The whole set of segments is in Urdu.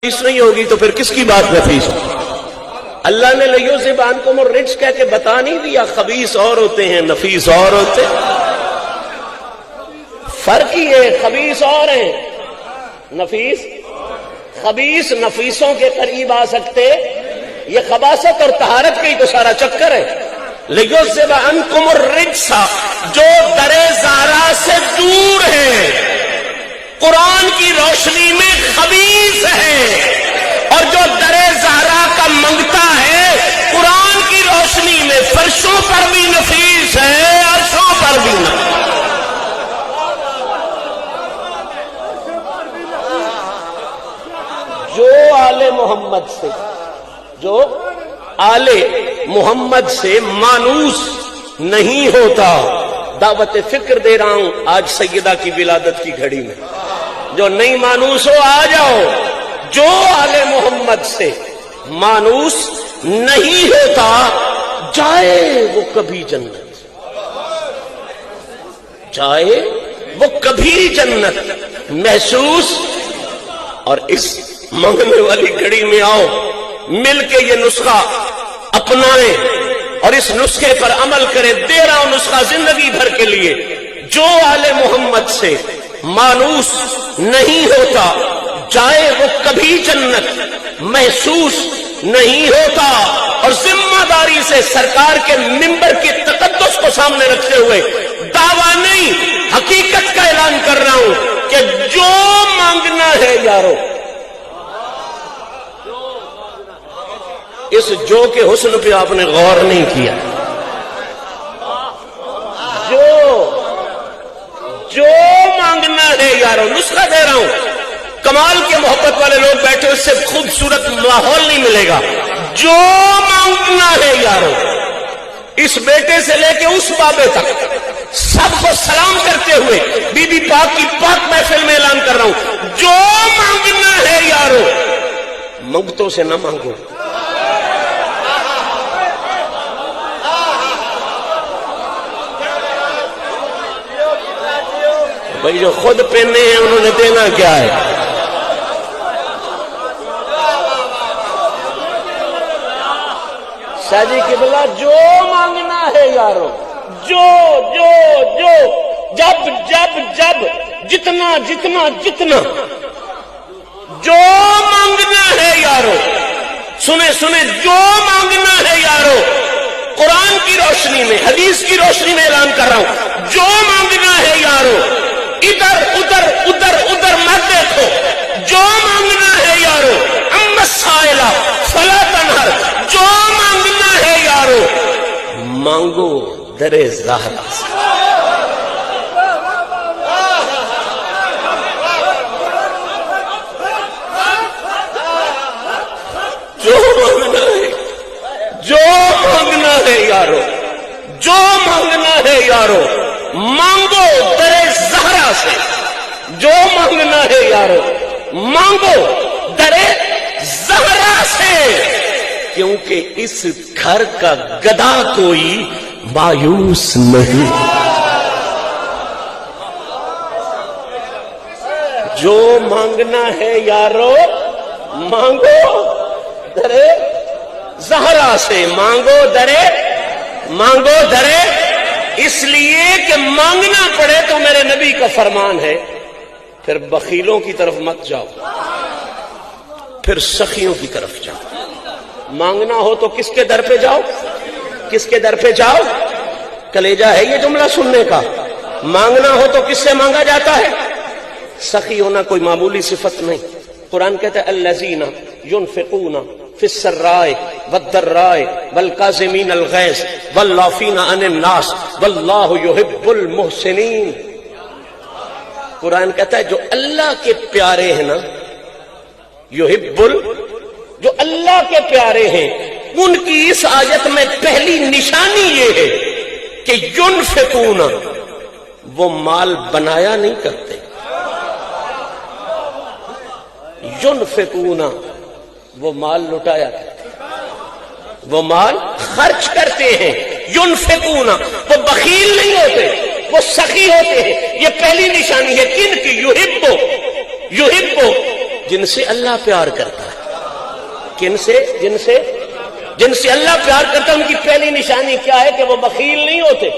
نفیس نہیں ہوگی تو پھر کس کی بات نفیس ہوگی؟ اللہ نے لیوزب عنکم الرجس کہہ کے بتا نہیں دیا خبیث اور ہوتے ہیں نفیس اور ہوتے ہیں؟ فرق ہی ہے، خبیث اور ہیں نفیس، خبیث نفیسوں کے قریب آ سکتے، یہ خباثت اور طہارت کا ہی تو سارا چکر ہے۔ لیوزب عنکم الرجس، جو درِ زہرا سے دور ہے، قرآن کی روشنی میں خبیث ہے، اور جو درِ زہرا کا منگتا ہے قرآن کی روشنی میں فرشوں پر بھی نفیس ہے، عرشوں پر بھی نفیس۔ جو آل محمد سے، جو آل محمد سے مانوس نہیں ہوتا، دعوت فکر دے رہا ہوں آج سیدہ کی ولادت کی گھڑی میں، جو نہیں مانوس ہو آ جاؤ۔ جو آل محمد سے مانوس نہیں ہوتا جائے وہ کبھی جنت، جائے وہ کبھی جنت محسوس۔ اور اس مانگنے والی گھڑی میں آؤ، مل کے یہ نسخہ اپنائیں اور اس نسخے پر عمل کریں۔ دے رہا ہوں نسخہ زندگی بھر کے لیے۔ جو آل محمد سے مانوس نہیں ہوتا جائے وہ کبھی جنت محسوس نہیں ہوتا۔ اور ذمہ داری سے سرکار کے منبر کی تقدس کو سامنے رکھتے ہوئے دعویٰ نہیں، حقیقت کا اعلان کر رہا ہوں کہ جو مانگنا ہے یارو، اس جو کے حسن پہ آپ نے غور نہیں کیا۔ جو مانگنا ہے یارو، نسخہ دے رہا ہوں، کمال کے محبت والے لوگ بیٹھے، اس سے خوبصورت ماحول نہیں ملے گا۔ جو مانگنا ہے یارو، اس بیٹے سے لے کے اس بابے تک سب کو سلام کرتے ہوئے بی بی پاک کی پاک محفل میں اعلان کر رہا ہوں، جو مانگنا ہے یارو، منگتوں سے نہ مانگو۔ بھائی جو خود پہنے ہیں انہوں نے دینا کیا ہے؟ شاہ جی قبلہ جو مانگنا ہے یارو، جو جب جتنا جو مانگنا ہے یارو، سنیں جو مانگنا ہے یارو، قرآن کی روشنی میں، حدیث کی روشنی میں اعلان کر رہا ہوں، جو مانگنا ہے یارو، ادھر مت دیکھو، جو مانگنا ہے یارو، اما السائلہ فلا تنہر، جو مانگنا ہے یارو مانگو درِ زہرا سے۔ جو مانگنا ہے یارو، جو مانگنا ہے یارو مانگو درِ زہرا سے۔ جو مانگنا ہے یارو مانگو درِ زہرا سے، کیونکہ اس گھر کا گدھا کوئی مایوس نہیں۔ جو مانگنا ہے یارو مانگو درِ زہرا سے، مانگو درِ، اس لیے کہ مانگنا پڑے تو میرے نبی کا فرمان ہے، پھر بخیلوں کی طرف مت جاؤ، پھر سخیوں کی طرف جاؤ۔ مانگنا ہو تو کس کے در پہ جاؤ؟ کس کے در پہ جاؤ؟ کلیجہ ہے یہ جملہ سننے کا۔ مانگنا ہو تو کس سے مانگا جاتا ہے؟ سخی ہونا کوئی معمولی صفت نہیں۔ قرآن کہتا ہے الذین ينفقون فی السراء والضراء والکاظمین الغیظ والعافین عن الناس واللہ یحب المحسنین۔ قرآن کہتا ہے جو اللہ کے پیارے ہیں نا، جو اللہ کے پیارے ہیں، ان کی اس آیت میں پہلی نشانی یہ ہے کہ ينفقون، وہ مال بنایا نہیں کرتے، ينفقون وہ مال لٹایا کرتے، وہ مال خرچ کرتے ہیں۔ ينفقون وہ بخیل نہیں ہوتے، وہ سخی ہوتے ہیں۔ یہ پہلی نشانی ہے کن کی؟ یحب جن سے اللہ پیار کرتا ہے. کن سے؟ جن سے اللہ پیار کرتا ہے ان کی پہلی نشانی کیا ہے کہ وہ بخیل نہیں ہوتے.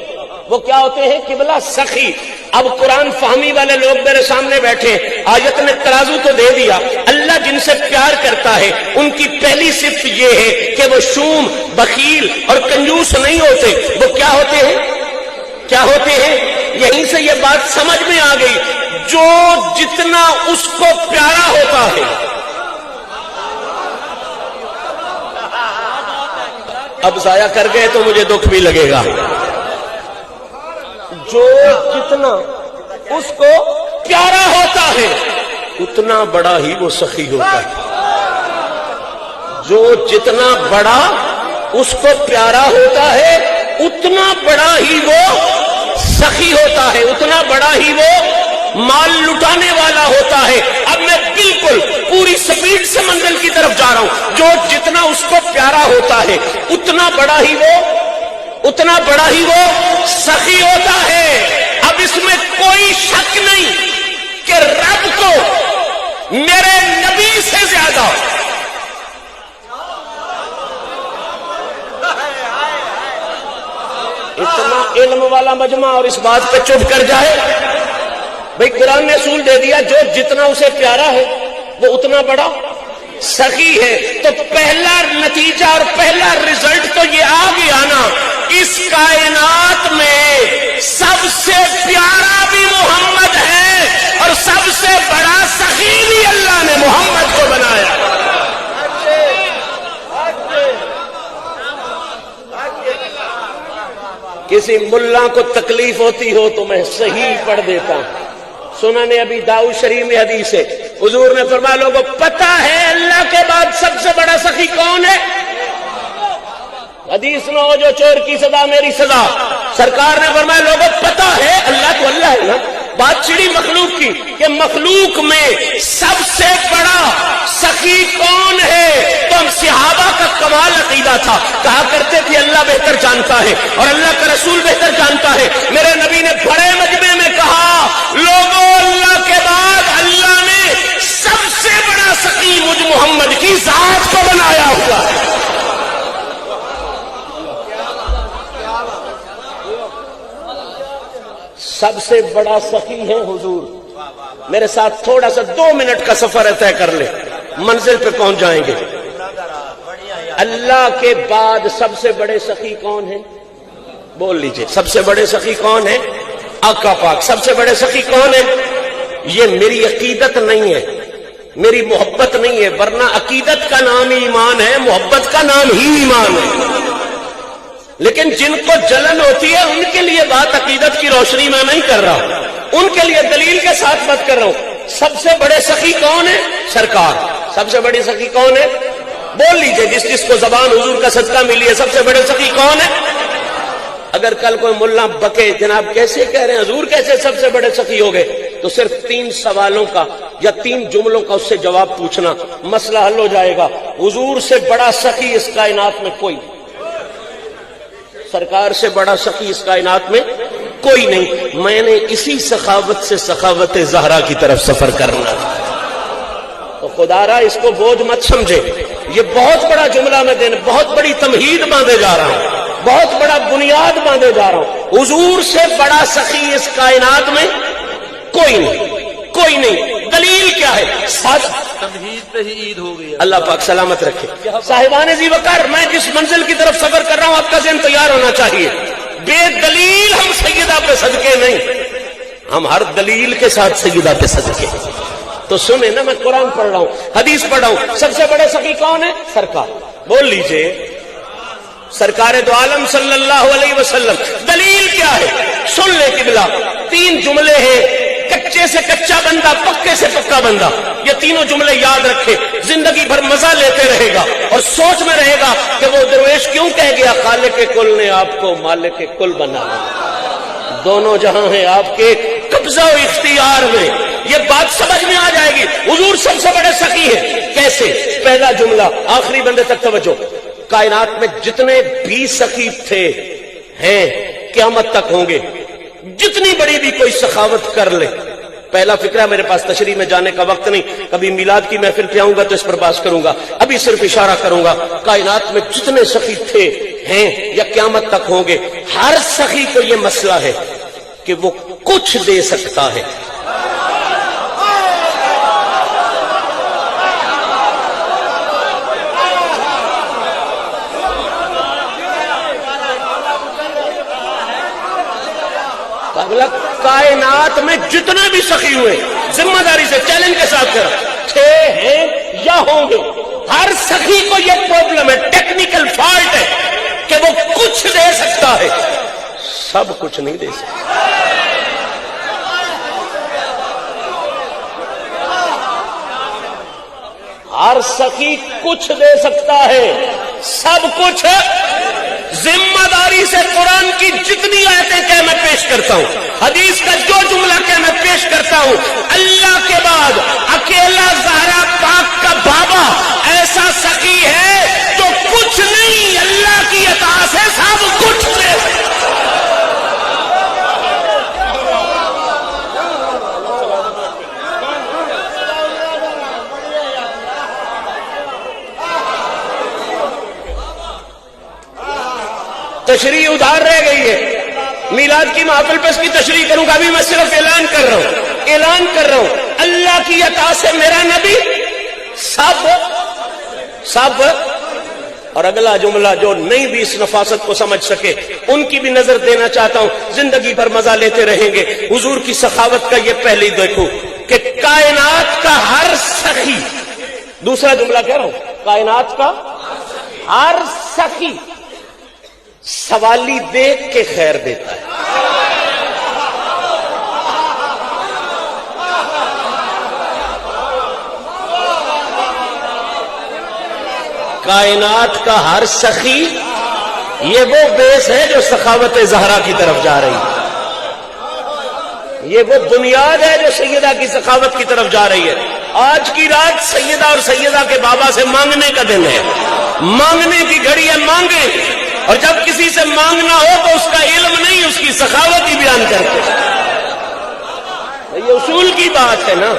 وہ کیا ہوتے ہیں؟ قبلہ سخی. اب قرآن فہمی والے لوگ میرے سامنے بیٹھے، آیت نے ترازو تو دے دیا. اللہ جن سے پیار کرتا ہے ان کی پہلی صفت یہ ہے کہ وہ شوم، بخیل اور کنجوس نہیں ہوتے. وہ کیا ہوتے ہیں؟ کیا ہوتے ہیں؟ یہیں سے یہ بات سمجھ میں آ گئی، جو جتنا اس کو پیارا ہوتا ہے، اب ضائع کر گئے تو مجھے دکھ بھی لگے گا، جو جتنا اس کو پیارا ہوتا ہے اتنا بڑا ہی وہ سخی ہوتا ہے. جو جتنا بڑا اس کو پیارا ہوتا ہے اتنا بڑا ہی وہ سخی ہوتا ہے، اتنا بڑا ہی وہ مال لٹانے والا ہوتا ہے. اب میں بالکل پوری سپیڈ سے منزل کی طرف جا رہا ہوں. جو جتنا اس کو پیارا ہوتا ہے اتنا بڑا ہی وہ سخی ہوتا ہے. اب اس میں کوئی شک نہیں کہ رب کو میرے نبی سے زیادہ اتنا علم والا مجمع اور اس بات پہ چپ کر جائے. بھئی قرآن نے اصول دے دیا، جو جتنا اسے پیارا ہے وہ اتنا بڑا سخی ہے. تو پہلا نتیجہ اور پہلا رزلٹ تو یہ آ گیا نا، اس کائنات میں سب سے پیارا بھی محمد ہے اور سب سے بڑا سخی بھی اللہ نے محمد کو بنایا. کسی ملا کو تکلیف ہوتی ہو تو میں صحیح پڑھ دیتا ہوں. سنن ابی داؤد شریف میں حدیث ہے، حضور نے فرمایا لوگوں پتہ ہے اللہ کے بعد سب سے بڑا سخی کون ہے؟ حدیث نہ ہو جو چور کی سزا میری سزا. سرکار نے فرمایا لوگوں پتہ ہے اللہ تو اللہ ہے نا. بات چڑی مخلوق کی کہ مخلوق میں سب سے بڑا سخی کون ہے؟ تو ہم صحابہ کا کمال عقیدہ تھا، کہا کرتے تھے اللہ بہتر جانتا ہے اور اللہ کا رسول بہتر جانتا ہے. میرے نبی نے بڑے مجمع میں کہا لوگوں اللہ کے بعد اللہ نے سب سے بڑا سخی مجھ محمد کی ذات کو بنایا ہوا ہے. سب سے بڑا سخی ہے حضور. میرے ساتھ تھوڑا سا 2 منٹ کا سفر طے کر لے، منزل پہ پہنچ جائیں گے. اللہ کے بعد سب سے بڑے سخی کون ہیں؟ بول لیجئے. سب سے بڑے سخی کون ہیں؟ آقا پاک. سب سے بڑے سخی کون ہیں؟ یہ میری عقیدت نہیں ہے، میری محبت نہیں ہے، ورنہ عقیدت کا نام ہی ایمان ہے، محبت کا نام ہی ایمان ہے. لیکن جن کو جلن ہوتی ہے ان کے لیے بات عقیدت کی روشنی میں نہیں کر رہا، ان کے لیے دلیل کے ساتھ بات کر رہا ہوں. سب سے بڑے سخی کون ہے؟ سرکار. سب سے بڑی سخی کون ہے؟ بول لیجئے جس کو زبان حضور کا صدقہ ملی ہے. سب سے بڑے سخی کون ہے؟ اگر کل کوئی ملا بکے جناب کیسے کہہ رہے ہیں حضور کیسے سب سے بڑے سخی ہو گئے، تو صرف 3 سوالوں کا یا 3 جملوں کا اس سے جواب پوچھنا، مسئلہ حل ہو جائے گا. حضور سے بڑا سخی اس کائنات میں کوئی، سرکار سے بڑا سخی اس کائنات میں کوئی نہیں. میں نے اسی سخاوت سے سخاوت زہرا کی طرف سفر کرنا تھا. تو خدا را اس کو بوجھ مت سمجھے، یہ بہت بڑا جملہ میں دینے، بہت بڑی تمہید باندھے جا رہا ہوں، بہت بڑا بنیاد باندھے جا رہا ہوں. حضور سے بڑا سخی اس کائنات میں کوئی نہیں، کوئی نہیں. دلیل کیا ہے؟ تمہید پہ ہی عید ہو گئی. اللہ پاک سلامت رکھے. صاحبان ذی وقار، میں جس منزل کی طرف سفر کر رہا ہوں آپ کا ذہن تیار ہونا چاہیے. بے دلیل ہم سیدہ پہ صدقے نہیں، ہم ہر دلیل کے ساتھ سیدہ پہ صدقے. تو سنیں نا، میں قرآن پڑھ رہا ہوں، حدیث پڑھ رہا ہوں. سب سے بڑے سخی کون ہے؟ سرکار. بول لیجئے سرکار دو عالم صلی اللہ علیہ وسلم. دلیل کیا ہے؟ سن لے قبلہ. 3 جملے ہیں، کچے سے کچا بندہ، پکے سے پکا بندہ. یہ تینوں جملے یاد رکھے، زندگی بھر مزہ لیتے رہے گا اور سوچ میں رہے گا کہ وہ درویش کیوں کہہ گیا خالق کل نے آپ کو مالک کل بنا. دونوں جہاں ہیں آپ کے قبضہ و اختیار میں. یہ بات سمجھ میں آ جائے گی. حضور سب سے بڑے سخی ہیں. کیسے؟ پہلا جملہ، آخری بندے تک توجہ. کائنات میں جتنے بھی سخی تھے ہیں، قیامت تک ہوں گے. جتنی بڑی بھی کوئی سخاوت کر لے پہلا فکرہ میرے پاس تشریح میں جانے کا وقت نہیں، کبھی میلاد کی محفل پہ آؤں گا تو اس پر بات کروں گا، ابھی صرف اشارہ کروں گا۔ کائنات میں جتنے سخی تھے، ہیں یا قیامت تک ہوں گے، ہر سخی کو یہ مسئلہ ہے کہ وہ کچھ دے سکتا ہے۔ کائنات میں جتنے بھی سخی ہوئے، ذمہ داری سے چیلنج کے ساتھ کر تھے، ہیں یا ہوں گے، ہر سخی کو یہ پرابلم ہے، ٹیکنیکل فالٹ ہے کہ وہ کچھ دے سکتا ہے، سب کچھ نہیں دے سکتا۔ ہر سخی کچھ دے سکتا ہے، سب کچھ ذمہ داری سے قرآن کی جتنی آیتیں کہ میں پیش کرتا ہوں، حدیث کا جو جملہ کہ میں پیش کرتا ہوں، اللہ کے بعد اکیلا زہرا پاک کا بابا ایسا سخی ہے جو کچھ نہیں، اللہ کی عطا سے سب کچھ دے سکتا۔ تشریح ادھار رہ گئی ہے، میلاد کی محفل پہ اس کی تشریح کروں گا، ابھی میں صرف اعلان کر رہا ہوں، اللہ کی عطا سے میرا نبی سب اور اگلا جملہ جو نہیں بھی اس نفاست کو سمجھ سکے ان کی بھی نظر دینا چاہتا ہوں، زندگی بھر مزہ لیتے رہیں گے۔ حضور کی سخاوت کا یہ پہلی دیکھو کہ کائنات کا ہر سخی، دوسرا جملہ کہہ رہا ہوں، کائنات کا ہر سخی سوالی دیکھ کے خیر دیتا ہے۔ کائنات کا ہر سخی، یہ وہ بیس ہے جو سخاوت زہرا کی طرف جا رہی ہے، یہ وہ بنیاد ہے جو سیدہ کی سخاوت کی طرف جا رہی ہے۔ آج کی رات سیدہ اور سیدہ کے بابا سے مانگنے کا دن ہے، مانگنے کی گھڑی ہے، مانگے، اور جب کسی سے مانگنا ہو تو اس کا علم نہیں، اس کی سخاوت ہی بیان کرتے، یہ اصول کی بات ہے نا،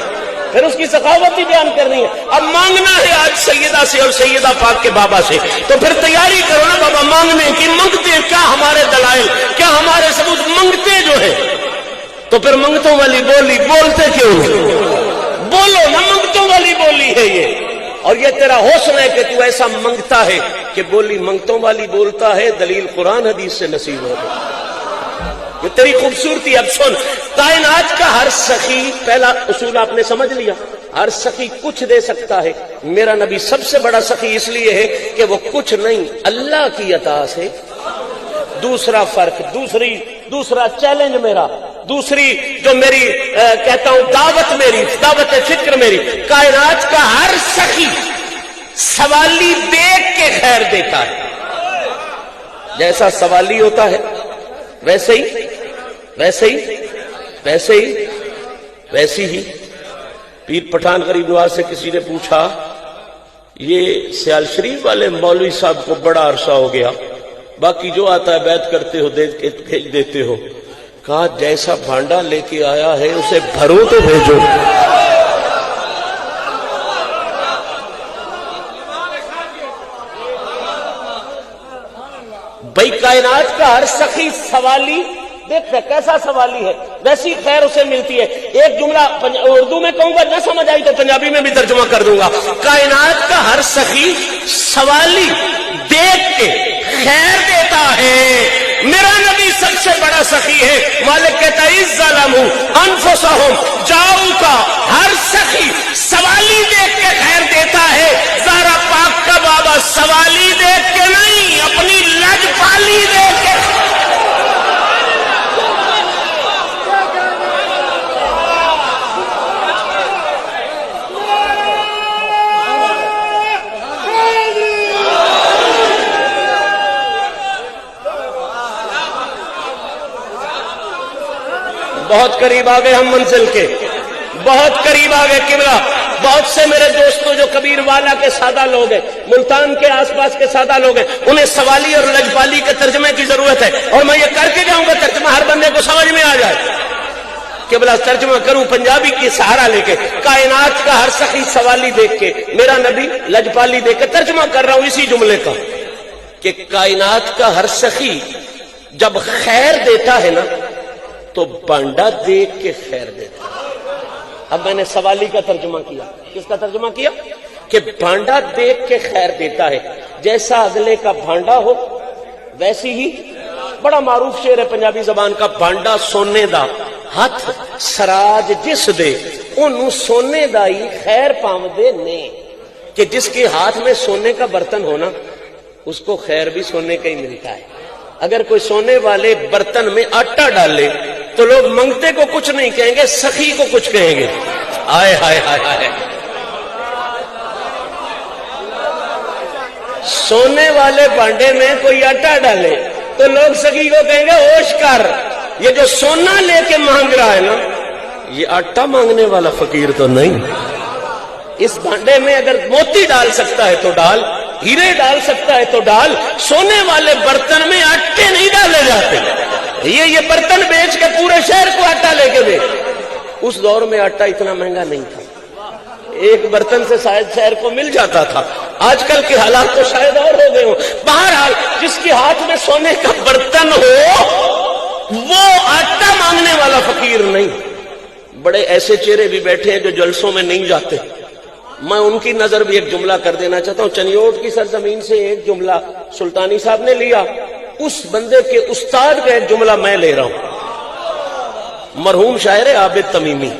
پھر اس کی سخاوت ہی بیان کرنی ہے۔ اب مانگنا ہے آج سیدہ سے اور سیدہ پاک کے بابا سے، تو پھر تیاری کرو نا بابا مانگنے کی، منگتے کیا ہمارے دلائل، کیا ہمارے ثبوت، منگتے جو ہے تو پھر منگتوں والی بولی بولتے کیوں نہیں؟ بولو نا، منگتوں والی بولی ہے یہ، اور یہ تیرا حسن ہے کہ تو ایسا منگتا ہے کہ بولی منگتوں والی بولتا ہے، دلیل قرآن حدیث سے نصیب ہو گئی، یہ تیری خوبصورتی۔ اب سن، کائنات کا ہر سخی، پہلا اصول آپ نے سمجھ لیا، ہر سخی کچھ دے سکتا ہے، میرا نبی سب سے بڑا سخی اس لیے ہے کہ وہ کچھ نہیں، اللہ کی عطا سے۔ دوسرا فرق، دوسرا چیلنج میرا، دوسری جو میری کہتا ہوں دعوت، میری دعوت فکر، میری کائنات کا ہر سخی سوالی دیکھ کے خیر دیتا ہے، جیسا سوالی ہوتا ہے ویسے ہی پیر پٹھان غریب نواز سے کسی نے پوچھا، یہ سیال شریف والے مولوی صاحب کو بڑا عرصہ ہو گیا، باقی جو آتا ہے بیعت کرتے ہو، دے کے بھیج دیتے ہو، کہا جیسا بھانڈا لے کے آیا ہے اسے بھرو تو بھیجو۔ بھائی کائنات کا ہر سخی سوالی، دیکھتے کیسا سوالی ہے، ویسی خیر اسے ملتی ہے۔ ایک جملہ اردو میں کہوں گا، نہ سمجھ آئی تو پنجابی میں بھی ترجمہ کر دوں گا۔ کائنات کا ہر سخی سوالی دیکھ کے خیر دیتا ہے، میرا نبی سب سے بڑا سخی ہے۔ مالک کہتا ہے اذ ظلموا انفسہم، جاؤ کا ہر سخی سوالی دیکھ کے خیر دیتا ہے، زہرا پاک کا بابا سوالی دیکھ کے نہیں، اپنی لج پالی دیکھ کے۔ بہت قریب آ گئے ہم منزل کے، بہت قریب آ گئے قبلہ۔ بہت سے میرے دوستوں جو کبیر والا کے سادہ لوگ ہیں، ملتان کے آس پاس کے سادہ لوگ ہیں، انہیں سوالی اور لجپالی کے ترجمے کی ضرورت ہے، اور میں یہ کر کے جاؤں گا ترجمہ ہر بندے کو سمجھ میں آ جائے۔ قبلہ ترجمہ کروں پنجابی کی سہارا لے کے، کائنات کا ہر سخی سوالی دیکھ کے، میرا نبی لجپالی دیکھ کے ترجمہ کر رہا ہوں اسی جملے کا کہ کائنات کا ہر سخی جب خیر دیتا ہے نا تو بانڈا دیکھ کے خیر دیتا ہے۔ اب میں نے سوالی کا ترجمہ کیا، کس کا ترجمہ کیا؟ کہ بانڈا دیکھ کے خیر دیتا ہے، جیسا اگلے کا بانڈا ہو ویسی ہی، بڑا معروف شعر ہے پنجابی زبان کا، بانڈا سونے دا ہاتھ سراج جس دے انہوں سونے دا ہی خیر پاوندے نے، کہ جس کے ہاتھ میں سونے کا برتن ہونا اس کو خیر بھی سونے کا ہی ملتا ہے۔ اگر کوئی سونے والے برتن میں آٹا ڈالے تو لوگ منگتے کو کچھ نہیں کہیں گے، سخی کو کچھ کہیں گے۔ آئے ہائے ہائے ہائے، سونے والے بانڈے میں کوئی آٹا ڈالے تو لوگ سخی کو کہیں گے ہوش کر، یہ جو سونا لے کے مانگ رہا ہے نا یہ آٹا مانگنے والا فقیر تو نہیں۔ اس بانڈے میں اگر موتی ڈال سکتا ہے تو ڈال، ہیرے ڈال سکتا ہے تو ڈال، سونے والے برتن میں آٹے نہیں ڈالے جاتے۔ یہ برتن بیچ کے پورے شہر کو آٹا لے کے دے۔ اس دور میں آٹا اتنا مہنگا نہیں تھا، ایک برتن سے شاید شہر کو مل جاتا تھا، آج کل کے حالات تو شاید اور ہو گئے ہوں۔ بہرحال جس کے ہاتھ میں سونے کا برتن ہو وہ آٹا مانگنے والا فقیر نہیں۔ بڑے ایسے چہرے بھی بیٹھے ہیں جو جلسوں میں نہیں جاتے، میں ان کی نظر بھی ایک جملہ کر دینا چاہتا ہوں۔ چنیوٹ کی سرزمین سے ایک جملہ سلطانی صاحب نے لیا، اس بندے کے استاد کا ایک جملہ میں لے رہا ہوں، مرحوم شاعر عابد تمیمی،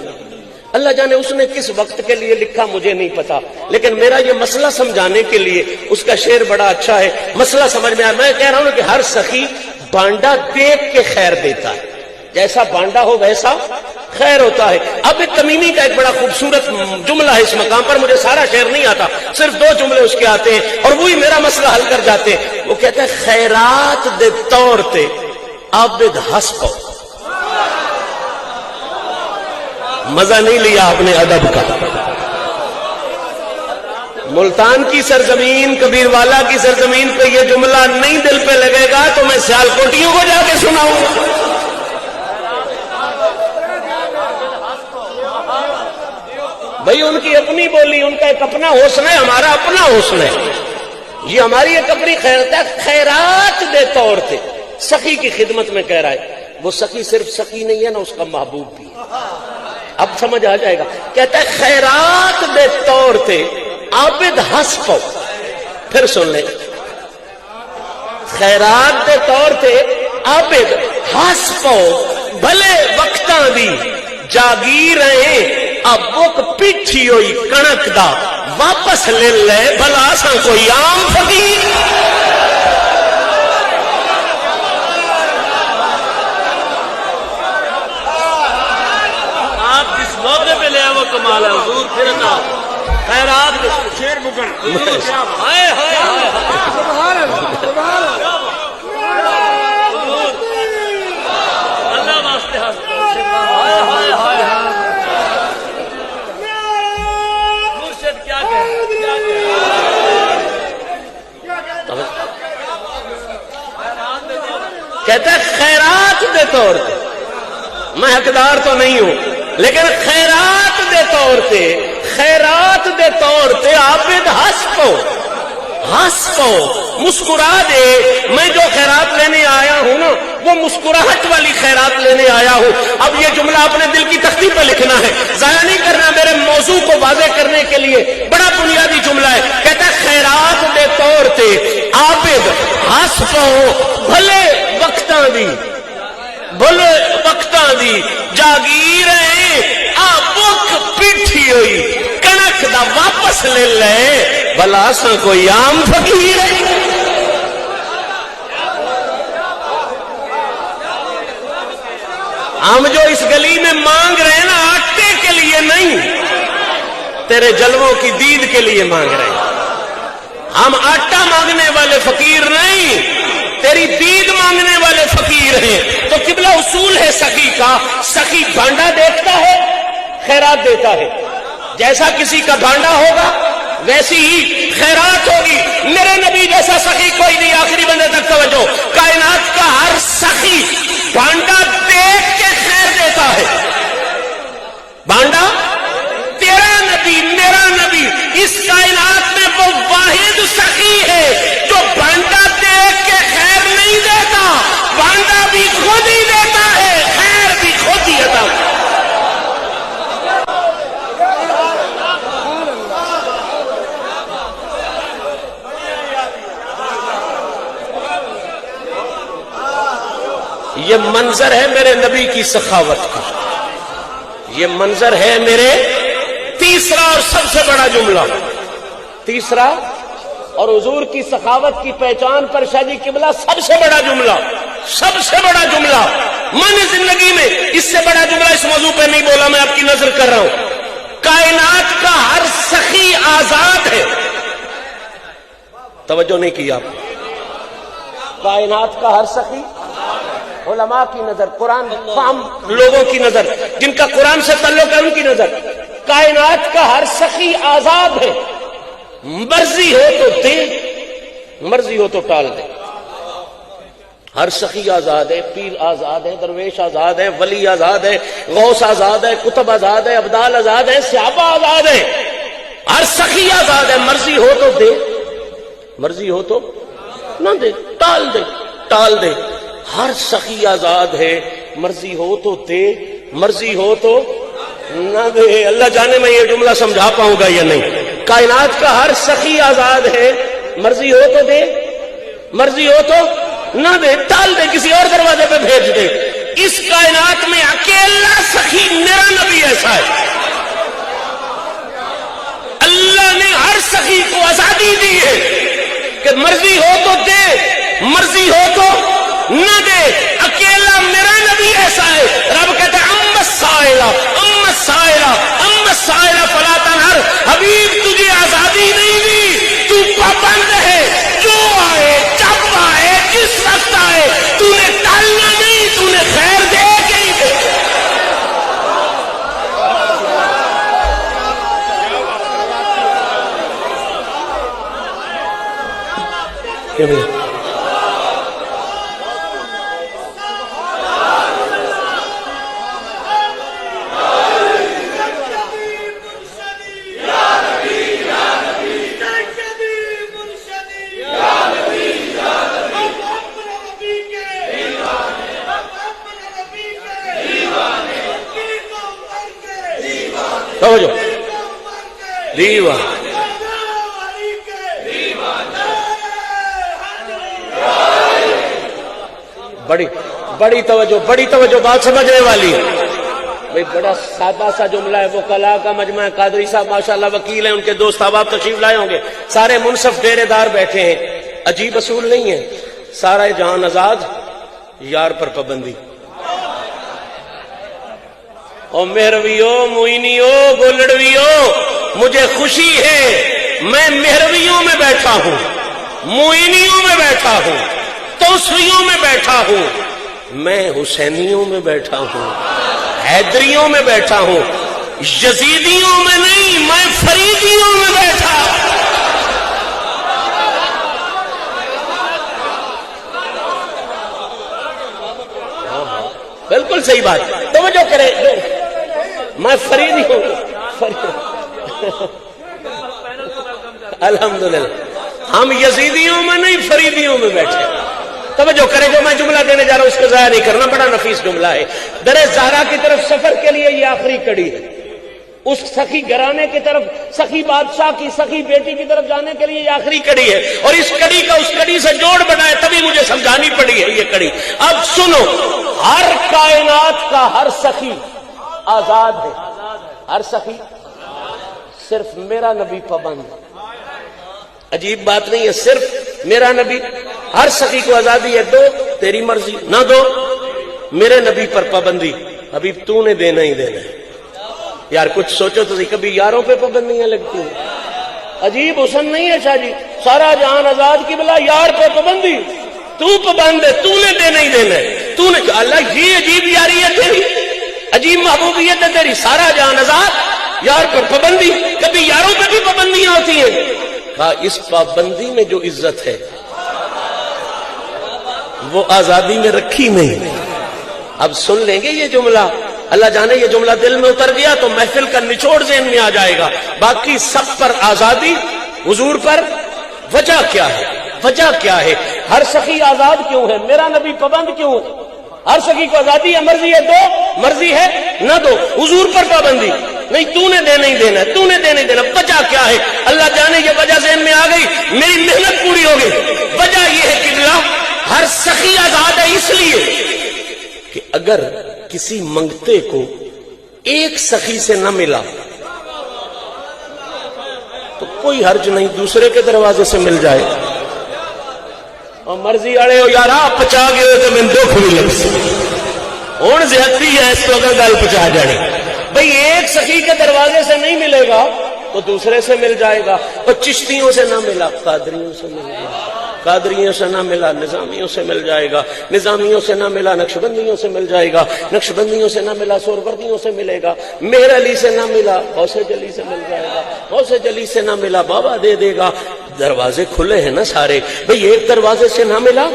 اللہ جانے اس نے کس وقت کے لیے لکھا مجھے نہیں پتا، لیکن میرا یہ مسئلہ سمجھانے کے لیے اس کا شعر بڑا اچھا ہے، مسئلہ سمجھ میں آیا۔ میں کہہ رہا ہوں کہ ہر سخی بانڈا دیکھ کے خیر دیتا ہے، جیسا بانڈا ہو ویسا خیر ہوتا ہے۔ اب تمیمی کا ایک بڑا خوبصورت جملہ ہے اس مقام پر، مجھے سارا شعر نہیں آتا، صرف 2 جملے اس کے آتے ہیں اور وہی میرا مسئلہ حل کر جاتے ہیں۔ وہ کہتے ہیں خیرات دے طور تے عابد ہس پو۔ مزہ نہیں لیا آپ نے ادب کا؟ ملتان کی سرزمین، کبیر والا کی سرزمین پہ یہ جملہ نہیں دل پہ لگے گا تو میں سیالکوٹیوں کو جا کے سناؤں گا۔ بھئی ان کی اپنی بولی، ان کا ایک اپنا حسن ہے، ہمارا اپنا حسن ہے، یہ ہماری ایک اپنی خیرات دے طور پہ سخی کی خدمت میں کہہ رہا ہے۔ وہ سخی صرف سخی نہیں ہے نا، اس کا محبوب بھی ہے، اب سمجھ آ جائے گا۔ کہتا ہے خیرات دے طور پہ عابد ہس پو، پھر سن لیں، خیرات دے طور پہ عابد ہس پو، بھلے وقتاں دی جاگیر رہے اب بک پیٹھی ہوئی کنک دا واپس لے لے، بھلا سا کوئی عام فقیر۔ آپ جس موقع پہ لے وہ کمال ہے حضور، پھر نہ خیرات شیر بکن ہائے ہائے ہائے اللہ واسطے ہائے ہائے ہائے مرشد کیا کہتا ہے خیرات دے طور پہ، میں حقدار تو نہیں ہوں لیکن خیرات دے طور پہ، خیرات دے طور پہ عابد ہس پو، ہس پو، مسکرا دے۔ میں جو خیرات لینے آیا ہوں نا وہ مسکراہٹ والی خیرات لینے آیا ہوں۔ اب یہ جملہ اپنے دل کی تختی پہ لکھنا ہے، ضائع نہیں کرنا، میرے موضوع کو واضح کرنے کے لیے بڑا بنیادی جملہ ہے۔ کہتا ہے خیرات دے طور پہ عابد ہس پو، بھلے وقتاں دی، بھلے وقتاں دی جاگیر آ بک پیٹھی ہوئی کنک دا واپس لے لے، بھلا سا کوئی عام فقیر ہے۔ ہم جو اس گلی میں مانگ رہے ہیں نا آٹے کے لیے نہیں، تیرے جلووں کی دید کے لیے مانگ رہے ہیں۔ ہم آٹا مانگنے والے فقیر نہیں، تیری دید مانگنے والے فقیر ہیں۔ تو قبلہ اصول ہے سخی کا، سخی بانڈا دیکھتا ہے خیرات دیتا ہے، جیسا کسی کا بانڈا ہوگا ویسی ہی خیرات ہوگی۔ میرے نبی جیسا سخی کوئی نہیں۔ آخری بندے تک توجہ، کائنات کا ہر سخی بانڈا دیکھ کے خیر دیتا ہے، بانڈا تیرا نبی میرا نبی، اس کائنات میں وہ واحد سخی ہے جو بانڈا دیکھ کے خیر نہیں دیتا، بانڈا بھی خود ہی دیتا ہے، خیر بھی خود ہی عطا۔ یہ منظر ہے میرے نبی کی سخاوت کا، یہ منظر ہے میرے تیسرا اور سب سے بڑا جملہ، تیسرا اور حضور کی سخاوت کی پہچان پر شاہ جی قبلہ سب سے بڑا جملہ، سب سے بڑا جملہ میں نے زندگی میں اس سے بڑا جملہ اس موضوع پہ نہیں بولا، میں آپ کی نظر کر رہا ہوں۔ کائنات کا ہر سخی آزاد ہے، توجہ نہیں کی آپ نے، کائنات کا ہر سخی، علماء کی نظر، قرآن فہم لوگوں کی نظر، جن کا قرآن سے تعلق ہے ان کی نظر، کائنات کا ہر سخی آزاد ہے، مرضی ہو تو دے، مرضی ہو تو ٹال دے۔ ہر سخی آزاد ہے، پیر آزاد ہے، درویش آزاد ہے، ولی آزاد ہے، غوث آزاد ہے، کتب آزاد ہے، ابدال آزاد ہے، صحابہ آزاد ہے، ہر سخی آزاد ہے، مرضی ہو تو دے، مرضی ہو تو نہ دے، ٹال دے، ٹال دے۔ ہر سخی آزاد ہے، مرضی ہو تو دے، مرضی ہو تو نہ دے۔ اللہ جانے میں یہ جملہ سمجھا پاؤں گا یا نہیں۔ کائنات کا ہر سخی آزاد ہے، مرضی ہو تو دے، مرضی ہو تو نہ دے، ٹال دے، کسی اور دروازے پہ بھیج دے۔ اس کائنات میں اکیلا سخی میرا نبی ایسا ہے، اللہ نے ہر سخی کو آزادی دی ہے کہ مرضی ہو تو دے، مرضی ہو تو نہ دے۔ اکیلا میرا نبی ایسا ہے، رب کہتا ہے اما السائلہ اما السائلہ اما السائلہ فلا تنہر، حبیب تجھے آزادی نہیں دی، تو پابند ہے، جو آئے جب آئے جس وقت آئے، تو نے ٹالنا نہیں، تو نے خیر دے کے ہی دے۔ دیوان بڑی توجہ، بڑی توجہ، بات سمجھنے والی ہے بھئی۔ بڑا سادہ سا جملہ ہے، وہ کلا کا مجمع قادری صاحب ماشاءاللہ وکیل ہیں، ان کے دوست احباب تشریف لائے ہوں گے، سارے منصف ڈیرے دار بیٹھے ہیں۔ عجیب اصول نہیں ہے، سارا جہان آزاد، یار پر پابندی۔ او مہرویو، موئینیو، گولڑویو، مجھے خوشی ہے میں مہرویوں میں بیٹھا ہوں، موئینیوں میں بیٹھا ہوں، توسویوں میں بیٹھا ہوں، میں حسینیوں میں بیٹھا ہوں، حیدریوں میں بیٹھا ہوں، یزیدیوں میں نہیں، میں فریدیوں میں بیٹھا۔ بالکل صحیح بات، توجہ کرے، میں فریدی ہوں، الحمدللہ ہم یزیدیوں میں نہیں فریدیوں میں بیٹھے۔ توجہ کرے، جو میں جملہ دینے جا رہا ہوں اس کو ضائع نہیں کرنا، بڑا نفیس جملہ ہے۔ در زہرا کی طرف سفر کے لیے یہ آخری کڑی ہے، اس سخی گھرانے کی طرف، سخی بادشاہ کی سخی بیٹی کی طرف جانے کے لیے یہ آخری کڑی ہے، اور اس کڑی کا اس کڑی سے جوڑ بنائے تبھی مجھے سمجھانی پڑی ہے یہ کڑی۔ اب سنو، ہر کائنات کا ہر سخی آزاد ہے، ہر سخی، صرف میرا نبی پابند ہے۔ عجیب بات نہیں ہے، صرف میرا نبی، ہر سخی کو آزادی ہے، دو تیری مرضی، نہ دو میرے نبی پر پابندی، ابھی تو نے دینا ہی دینا ہے۔ یار کچھ سوچو تو کبھی یاروں پہ پابندیاں لگتی ہیں، عجیب حسن نہیں ہے شاہ جی، سارا جہان آزاد کی بلا یار پہ پابندی، تو پابند ہے، تو نے دینا ہی دینا ہے، تو نے۔ اللہ یہ عجیب یاری ہے تیری، عجیب محبوبیت ہے تیری، سارا جہان آزاد، یار پر پابندی، کبھی یاروں پہ بھی پابندیاں ہوتی ہیں۔ اس پابندی میں جو عزت ہے وہ آزادی میں رکھی نہیں۔ اب سن لیں گے یہ جملہ، اللہ جانے یہ جملہ دل میں اتر گیا تو محفل کا نچوڑ ذہن میں آ جائے گا. باقی سب پر آزادی, حضور پر وجہ کیا ہے؟ وجہ کیا ہے؟ ہر سخی آزاد کیوں ہے؟ میرا نبی پابند کیوں ہے؟ ہر سخی کو آزادی ہے, مرضی ہے دو, مرضی ہے نہ دو. حضور پر پابندی نہیں, تو نے دے نہیں دینا, تو نے دے نہیں دینا. وجہ کیا ہے؟ اللہ جانے یہ وجہ ذہن میں آ گئی, میری محنت پوری ہو گئی. وجہ یہ ہے کہ اللہ ہر سخی آزاد ہے اس لیے کہ اگر کسی منگتے کو ایک سخی سے نہ ملا تو کوئی حرج نہیں, دوسرے کے دروازے سے مل جائے. اور مرضی اڑے ہو یار آپ پچا گئے تو میں دکھ بھی لگ ہوں زیادتی ہے اس کو اگر گل پچا جانی. بھئی ایک سخی کے دروازے سے نہیں ملے گا تو دوسرے سے مل جائے گا. اور چشتیوں سے نہ ملا, قادریوں سے مل جائے گا, قادریوں سے نہ ملا نظامیوں سے مل جائے گا, نظامیوں سے نہ ملا نقشبندیوں سے مل جائے گا, نقشبندیوں سے نہ ملا سہروردیوں سے ملے گا, مہر علی سے نہ ملا غوث جلی سے مل جائے گا, غوث جلی سے نہ ملا بابا دے دے گا. دروازے کھلے ہیں نا سارے. بھئی ایک دروازے سے نہ ملا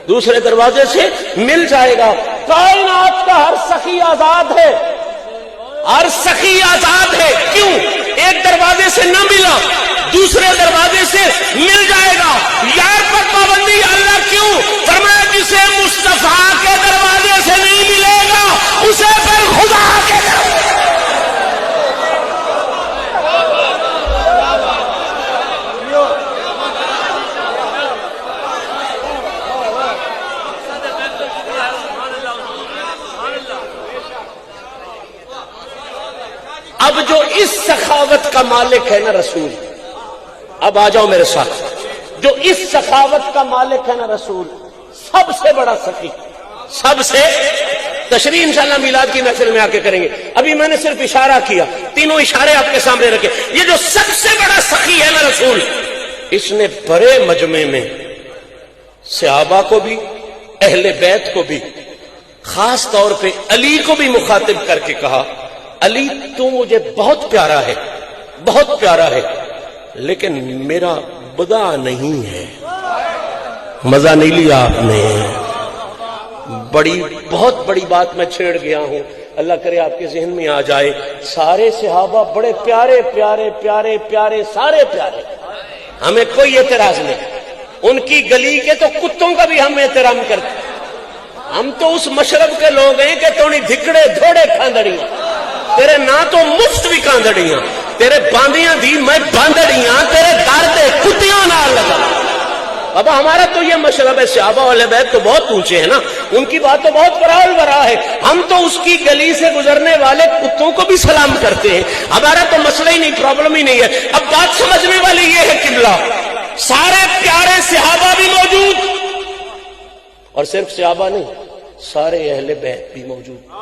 دوسرے دروازے سے مل جائے گا. کائنات کا ہر سخی آزاد ہے, ہر سخی آزاد ہے. کیوں؟ ایک دروازے سے نہ ملا دوسرے دروازے سے مل جائے گا. یار پر پابندی اللہ کیوں؟ فرمایا جسے مصطفیٰ کے دروازے سے نہیں ملے گا اسے پھر خدا کے دروازے. اب جو اس سخاوت کا مالک ہے نا رسول, اب آ جاؤ میرے ساتھ, جو اس سخاوت کا مالک ہے نا رسول, سب سے بڑا سخی, سب سے تشریح انشاءاللہ میلاد کی محفل میں آ کے کریں گے. ابھی میں نے صرف اشارہ کیا, تینوں اشارے آپ کے سامنے رکھے. یہ جو سب سے بڑا سخی ہے نا رسول, اس نے بڑے مجمع میں صحابہ کو بھی اہل بیت کو بھی خاص طور پہ علی کو بھی مخاطب کر کے کہا, علی تو مجھے بہت پیارا ہے, بہت پیارا ہے, لیکن میرا بدا نہیں ہے. مزہ نہیں لیا آپ نے, بہت بڑی بات میں چھیڑ گیا ہوں, اللہ کرے آپ کے ذہن میں آ جائے. سارے صحابہ بڑے پیارے پیارے پیارے پیارے, سارے پیارے, ہمیں کوئی اعتراض نہیں. ان کی گلی کے تو کتوں کا بھی ہم احترام کرتے. ہم تو اس مشرب کے لوگ ہیں کہ توڑی دھکڑے دھوڑے کھاندڑیاں, تیرے نہ تو مفت بھی کاندڑیاں, تیرے باندیاں دی میں باندڑیاں, تیرے دردے کتیاں نہ لگا. بابا ہمارا تو یہ مشرب ہے. صحابہ اہل بیت تو بہت اونچے ہیں نا, ان کی بات تو بہت برال برا ہے. ہم تو اس کی گلی سے گزرنے والے کتوں کو بھی سلام کرتے ہیں. ہمارا تو مسئلہ ہی نہیں, پرابلم ہی نہیں ہے. اب بات سمجھنے والی یہ ہے قبلہ, سارے پیارے صحابہ بھی موجود, اور صرف صحابہ نہیں, سارے اہل بیت بھی موجود.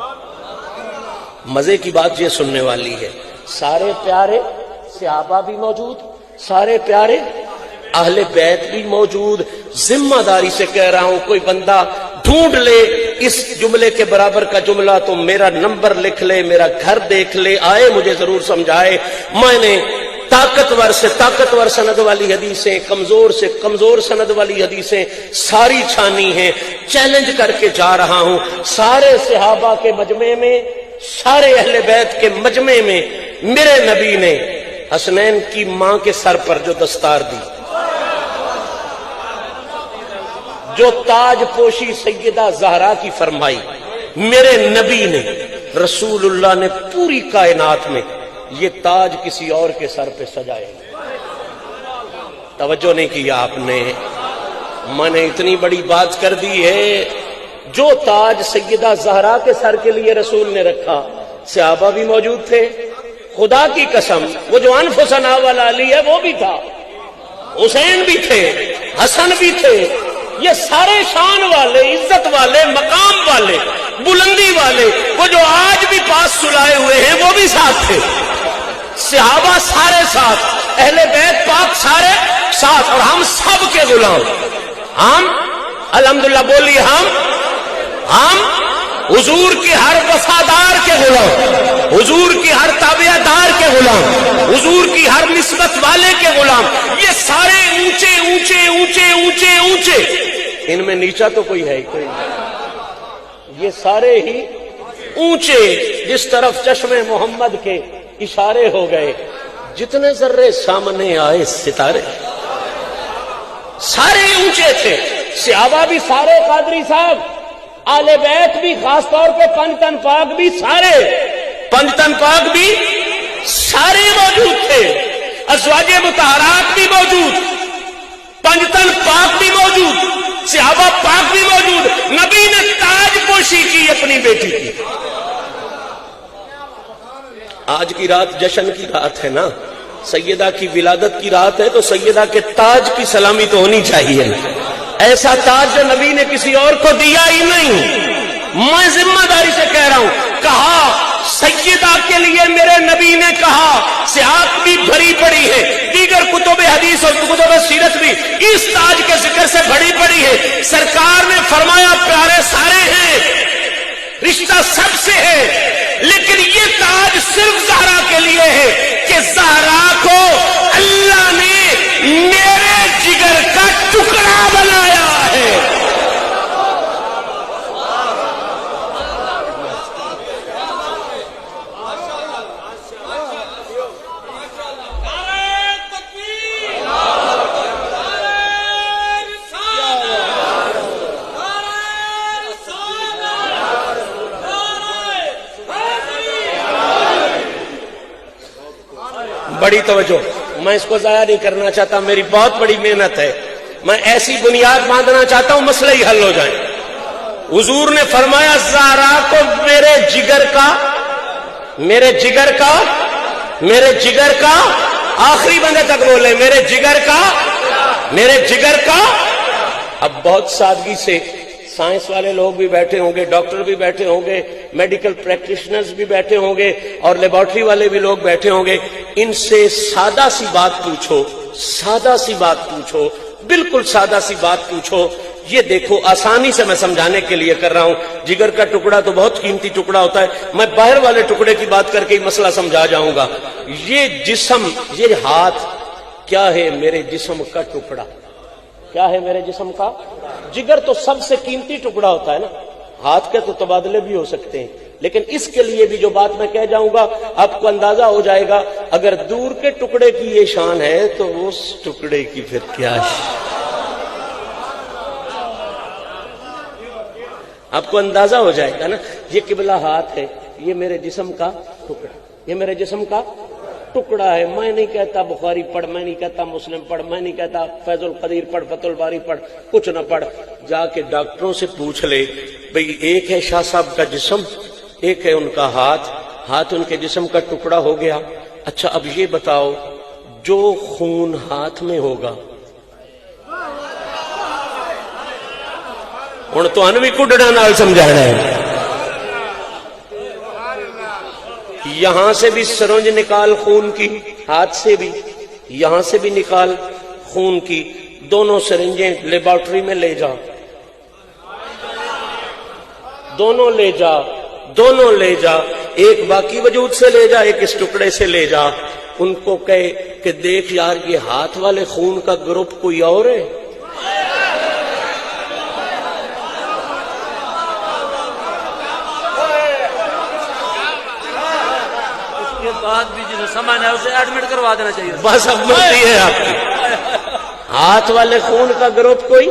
مزے کی بات یہ سننے والی ہے, سارے پیارے صحابہ بھی موجود, سارے پیارے اہل بیت بھی موجود. ذمہ داری سے کہہ رہا ہوں, کوئی بندہ ڈھونڈ لے اس جملے کے برابر کا جملہ تو میرا نمبر لکھ لے, میرا گھر دیکھ لے, آئے مجھے ضرور سمجھائے. میں نے طاقتور سے طاقتور سند والی حدیثیں, کمزور سے کمزور سند والی حدیثیں ساری چھانی ہیں. چیلنج کر کے جا رہا ہوں, سارے صحابہ کے مجمع میں, سارے اہل بیت کے مجمع میں میرے نبی نے حسنین کی ماں کے سر پر جو دستار دی, جو تاج پوشی سیدہ زہرا کی فرمائی, میرے نبی نے, رسول اللہ نے پوری کائنات میں یہ تاج کسی اور کے سر پہ سجائے. توجہ نہیں کیا آپ نے, میں نے اتنی بڑی بات کر دی ہے. جو تاج سیدہ زہرا کے سر کے لیے رسول نے رکھا, صحابہ بھی موجود تھے. خدا کی قسم, وہ جو انفسنا والا علی ہے وہ بھی تھا, حسین بھی تھے, حسن بھی تھے. یہ سارے شان والے, عزت والے, مقام والے, بلندی والے, وہ جو آج بھی پاس سلائے ہوئے ہیں وہ بھی ساتھ تھے. صحابہ سارے ساتھ, اہل بیت پاک سارے ساتھ, اور ہم سب کے غلام. ہم الحمدللہ بولیے, ہم حضور کی ہر وفادار کے غلام, حضور کی ہر تابعہ دار کے غلام, حضور کی ہر نسبت والے کے غلام. یہ سارے اونچے اونچے اونچے اونچے اونچے, ان میں نیچا تو کوئی ہے ہی کوئی نہیں. یہ سارے ہی اونچے جس طرف چشمے محمد کے اشارے ہو گئے، جتنے ذرے سامنے آئے ستارے، سارے اونچے تھے، صحابہ بھی سارے، قادری صاحب آل بیت بھی، خاص طور پہ پنجتن پاک بھی سارے، پنجتن پاک بھی سارے موجود تھے، ازواج مطہرات بھی موجود، پنجتن پاک بھی موجود، صحابہ پاک بھی موجود، نبی نے تاج پوشی کی اپنی بیٹی کی۔ آج کی رات جشن کی رات ہے نا، سیدہ کی ولادت کی رات ہے، تو سیدہ کے تاج کی سلامی تو ہونی چاہیے، ایسا تاج جو نبی نے کسی اور کو دیا ہی نہیں۔ میں ذمہ داری سے کہہ رہا ہوں، کہا سیدہ کے لیے میرے نبی نے کہا، سیاق بھی بھری پڑی ہے، دیگر کتب حدیث اور کتب سیرت بھی اس تاج کے ذکر سے بھری پڑی ہے۔ سرکار نے فرمایا پیارے سارے ہیں، رشتہ سب سے ہے، لیکن یہ تاج صرف زہرا کے لیے ہے کہ زہرا کو اللہ نے میرے جگر کا ٹکڑا بنایا ہے۔ بڑی توجہ، میں اس کو ضائع نہیں کرنا چاہتا، میری بہت بڑی محنت ہے، میں ایسی بنیاد باندھنا چاہتا ہوں مسئلہ ہی حل ہو جائے۔ حضور نے فرمایا زہرا کو میرے جگر کا، میرے جگر کا، میرے جگر کا، آخری بندے تک بولے، میرے جگر کا، میرے جگر کا۔ اب بہت سادگی سے سائنس والے لوگ بھی بیٹھے ہوں گے، ڈاکٹر بھی بیٹھے ہوں گے، میڈیکل پریکٹیشنرز بھی بیٹھے ہوں گے، اور لیبارٹری والے بھی لوگ بیٹھے ہوں گے، ان سے سادہ سی بات پوچھو، سادہ سی بات پوچھو، بالکل سادہ سی بات پوچھو۔ یہ دیکھو، آسانی سے میں سمجھانے کے لیے کر رہا ہوں، جگر کا ٹکڑا تو بہت قیمتی ٹکڑا ہوتا ہے، میں باہر والے ٹکڑے کی بات کر کے ہی مسئلہ سمجھا جاؤں گا۔ یہ جسم، یہ ہاتھ کیا ہے؟ میرے جسم کا ٹکڑا۔ کیا ہے میرے جسم کا؟ جگر تو سب سے قیمتی ٹکڑا ہوتا ہے نا، ہاتھ کے تو تبادلے بھی ہو سکتے ہیں، لیکن اس کے لیے بھی جو بات میں کہہ جاؤں گا آپ کو اندازہ ہو جائے گا، اگر دور کے ٹکڑے کی یہ شان ہے تو اس ٹکڑے کی پھر کیا شان؟ آپ کو اندازہ ہو جائے گا نا۔ یہ قبلہ ہاتھ ہے، یہ میرے جسم کا ٹکڑا، یہ میرے جسم کا ٹکڑا ہے۔ میں نہیں کہتا بخاری پڑھ، میں نہیں کہتا مسلم پڑھ، میں نہیں کہتا فیض القدیر پڑھ، فتح الباری پڑھ، کچھ نہ پڑھ، جا کے ڈاکٹروں سے پوچھ لے بھئی ایک ہے شاہ صاحب کا جسم، ایک ہے ان کا ہاتھ، ہاتھ ان کے جسم کا ٹکڑا ہو گیا، اچھا اب یہ بتاؤ جو خون ہاتھ میں ہوگا، ہن تو انوی کڈڑا نال سمجھانا ہے، یہاں سے بھی سرنج نکال خون کی، ہاتھ سے بھی، یہاں سے بھی نکال خون کی، دونوں سرنجیں لیبارٹری میں لے جا، دونوں لے جا، دونوں لے جا، ایک باقی وجود سے لے جا، ایک اس ٹکڑے سے لے جا، ان کو کہے کہ دیکھ یار یہ ہاتھ والے خون کا گروپ کوئی اور ہے، بات بھی جسے سمجھ ہے اسے ایڈمٹ کروا دینا چاہیے۔ بس اب مرضی ہے آپ کی، ہاتھ والے خون کا گروپ کوئی،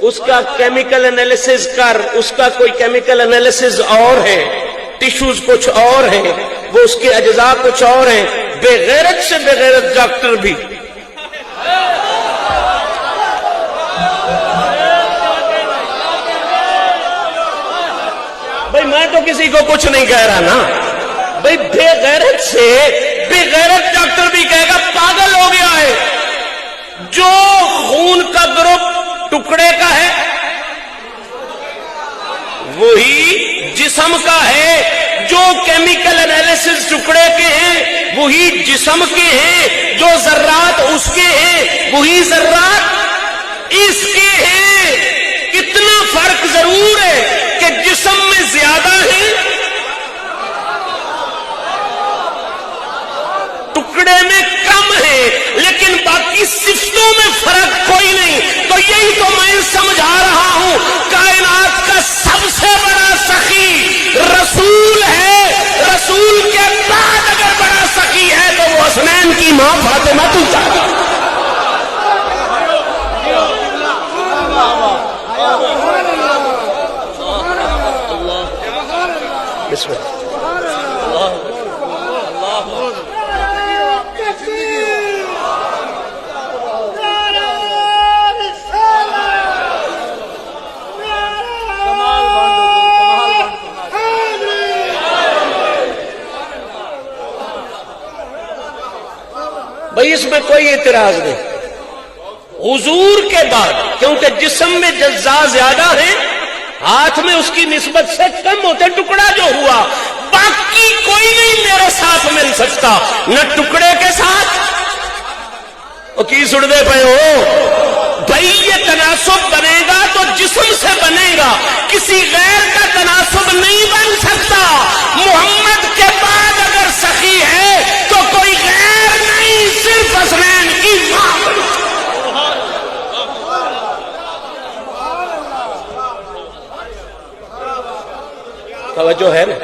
اس کا کیمیکل انالیسز کر، اس کا کوئی کیمیکل انالیسز اور ہے، ٹیشوز کچھ اور ہیں، وہ اس کے اجزاء کچھ اور ہیں، بے غیرت سے بے غیرت ڈاکٹر بھی بھائی میں تو کسی کو کچھ نہیں کہہ رہا نا بھائی، بے غیرت سے بے غیرت ڈاکٹر بھی کہے گا پاگل ہو گیا ہے، جو خون کا گروپ ٹکڑے کا ہے وہی جسم کا ہے، جو کیمیکل انالیسز ٹکڑے کے ہیں وہی جسم کے ہیں، جو ذرات اس کے ہیں وہی ذرات اس کے ہیں۔ اتنا فرق ضرور ہے کہ جسم میں زیادہ ہے، ٹکڑے میں کم ہے، لیکن باقی صفتوں میں فرق کوئی نہیں۔ تو یہی تو میں سمجھا رہا ہوں، کائنات کا سب سے بڑا سخی رسول اس میں کوئی اعتراض نہیں. حضور کے بعد کیونکہ جسم میں جزا زیادہ ہیں، ہاتھ میں اس کی نسبت سے کم ہوتے، ٹکڑا جو ہوا باقی کوئی نہیں میرے ساتھ مل سکتا نہ ٹکڑے کے ساتھ. وہ کی سڑدے پہ ہو بھائی، یہ تناسب بنے گا تو جسم سے بنے گا، کسی غیر کا تناسب نہیں بن سکتا. محمد کے بعد اگر سخی ہے تو کوئی غیر نہیں، صرف حسنین کی ماں. توجہ ہے نا؟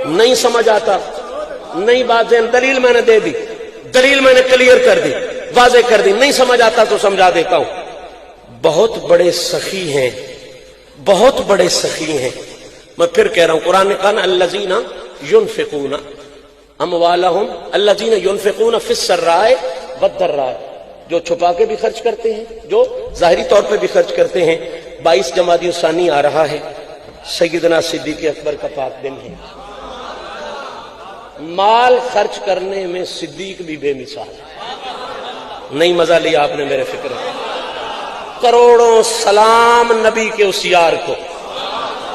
نہیں سمجھ آتا، نئی باتیں، دلیل میں نے دے دی، دلیل میں نے کلیئر کر دی، واضح کر دی. نہیں سمجھ آتا تو سمجھا دیتا ہوں. بہت بڑے سخی ہیں، بہت بڑے سخی ہیں. میں پھر کہہ رہا ہوں، قرآن نے کہا نا الذین ينفقون اموالہم الذین ينفقون فی السراء والضراء، جو چھپا کے بھی خرچ کرتے ہیں، جو ظاہری طور پہ بھی خرچ کرتے ہیں. 22 جمادی الثانی آ رہا ہے، سیدنا صدیق اکبر کا پاک دن ہے. مال خرچ کرنے میں صدیق بھی بے مثال ہے. نہیں مزہ لیا آپ نے میرے فکر میں. کروڑوں سلام نبی کے اس یار کو،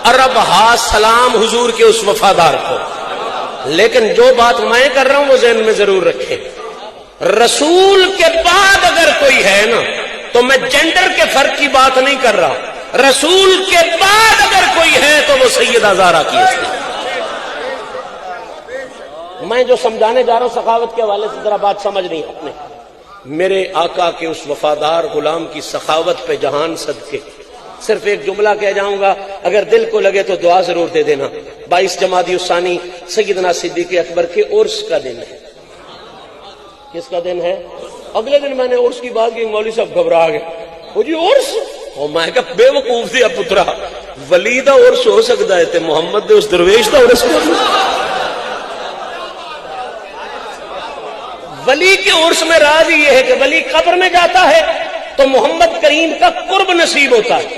ارب ہا سلام حضور کے اس وفادار کو. لیکن جو بات میں کر رہا ہوں وہ ذہن میں ضرور رکھیں، رسول کے بعد اگر کوئی ہے نا تو میں جینڈر کے فرق کی بات نہیں کر رہا. رسول کے بعد اگر کوئی ہے تو وہ سیدہ زہرا کی ہے. میں جو سمجھانے جا رہا ہوں سخاوت کے حوالے سے ذرا بات سمجھ نہیں اپنے. میرے آقا کے اس وفادار غلام کی سخاوت پہ جہان صدقے صرف ایک جملہ کہہ جاؤں گا، اگر دل کو لگے تو دعا ضرور دے دینا. 22 جمادی الثانی سیدنا صدیق اکبر کے عرس کا دن ہے. کس کا دن ہے؟ اگلے دن میں نے عرس کی بات کی، مولوی صاحب گھبرا گئے، وہ جی عرس، اور میں کہا بے وقوف دیا پترا، ولی دا عرس ہو سکتا ہے تے محمد دے اس درویش دا عرس ہو. ولی کے عرس میں راز یہ ہے کہ ولی قبر میں جاتا ہے تو محمد کریم کا قرب نصیب ہوتا ہے.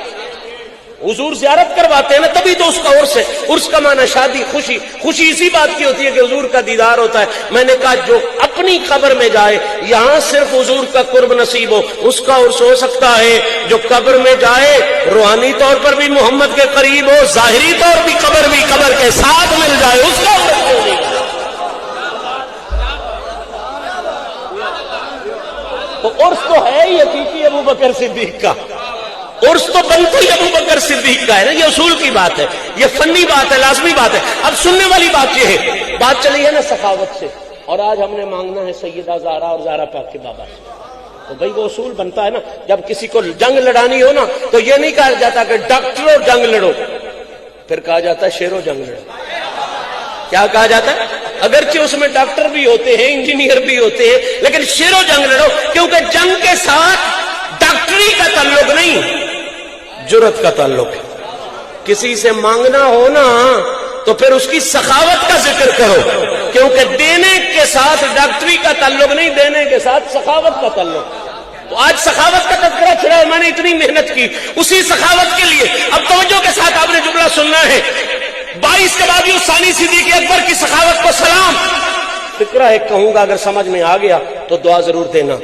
حضور زیارت کرواتے ہیں نا تبھی تو اس کا عرس ہے. عرس کا معنی شادی، خوشی. خوشی اسی بات کی ہوتی ہے کہ حضور کا دیدار ہوتا ہے. میں نے کہا جو اپنی قبر میں جائے، یہاں صرف حضور کا قرب نصیب ہو، اس کا عرس ہو سکتا ہے. جو قبر میں جائے روحانی طور پر بھی محمد کے قریب ہو، ظاہری طور بھی قبر کے ساتھ مل جائے، اس کا عرس کیوں نہیں؟ تو عرس تو ہے ہی حقیقی ابو بکر صدیق کا. عرس تو بنتا ہی ابو بکر صدیق کا ہے نا. یہ اصول کی بات ہے، یہ فنی بات ہے، لازمی بات ہے. اب سننے والی بات یہ ہے، بات چلی ہے نا سخاوت سے، اور آج ہم نے مانگنا ہے سیدہ زہرا اور زہرا پاک کے بابا سے. تو بھائی وہ اصول بنتا ہے نا، جب کسی کو جنگ لڑانی ہو نا تو یہ نہیں کہا جاتا کہ ڈاکٹروں جنگ لڑو، پھر کہا جاتا ہے شیرو جنگ لڑو. کیا کہا جاتا ہے؟ اگرچہ اس میں ڈاکٹر بھی ہوتے ہیں، انجینئر بھی ہوتے ہیں، لیکن شیرو جنگ لڑو، کیونکہ جنگ کے ساتھ ڈاکٹری کا تعلق نہیں، جرت کا تعلق ہے. کسی سے مانگنا ہو نا تو پھر اس کی سخاوت کا ذکر کرو، کیونکہ دینے کے ساتھ ڈاکٹری کا تعلق نہیں، دینے کے ساتھ سخاوت کا تعلق. تو آج سخاوت کا تذکرہ چھڑا ہے، میں نے اتنی محنت کی اسی سخاوت کے لیے. اب توجہ کے ساتھ آپ نے جملہ سننا ہے. 22 جمادی الثانی صدیق اکبر کی سخاوت کو سلام. فکرہ ایک کہوں گا، اگر سمجھ میں آ گیا تو دعا ضرور دینا.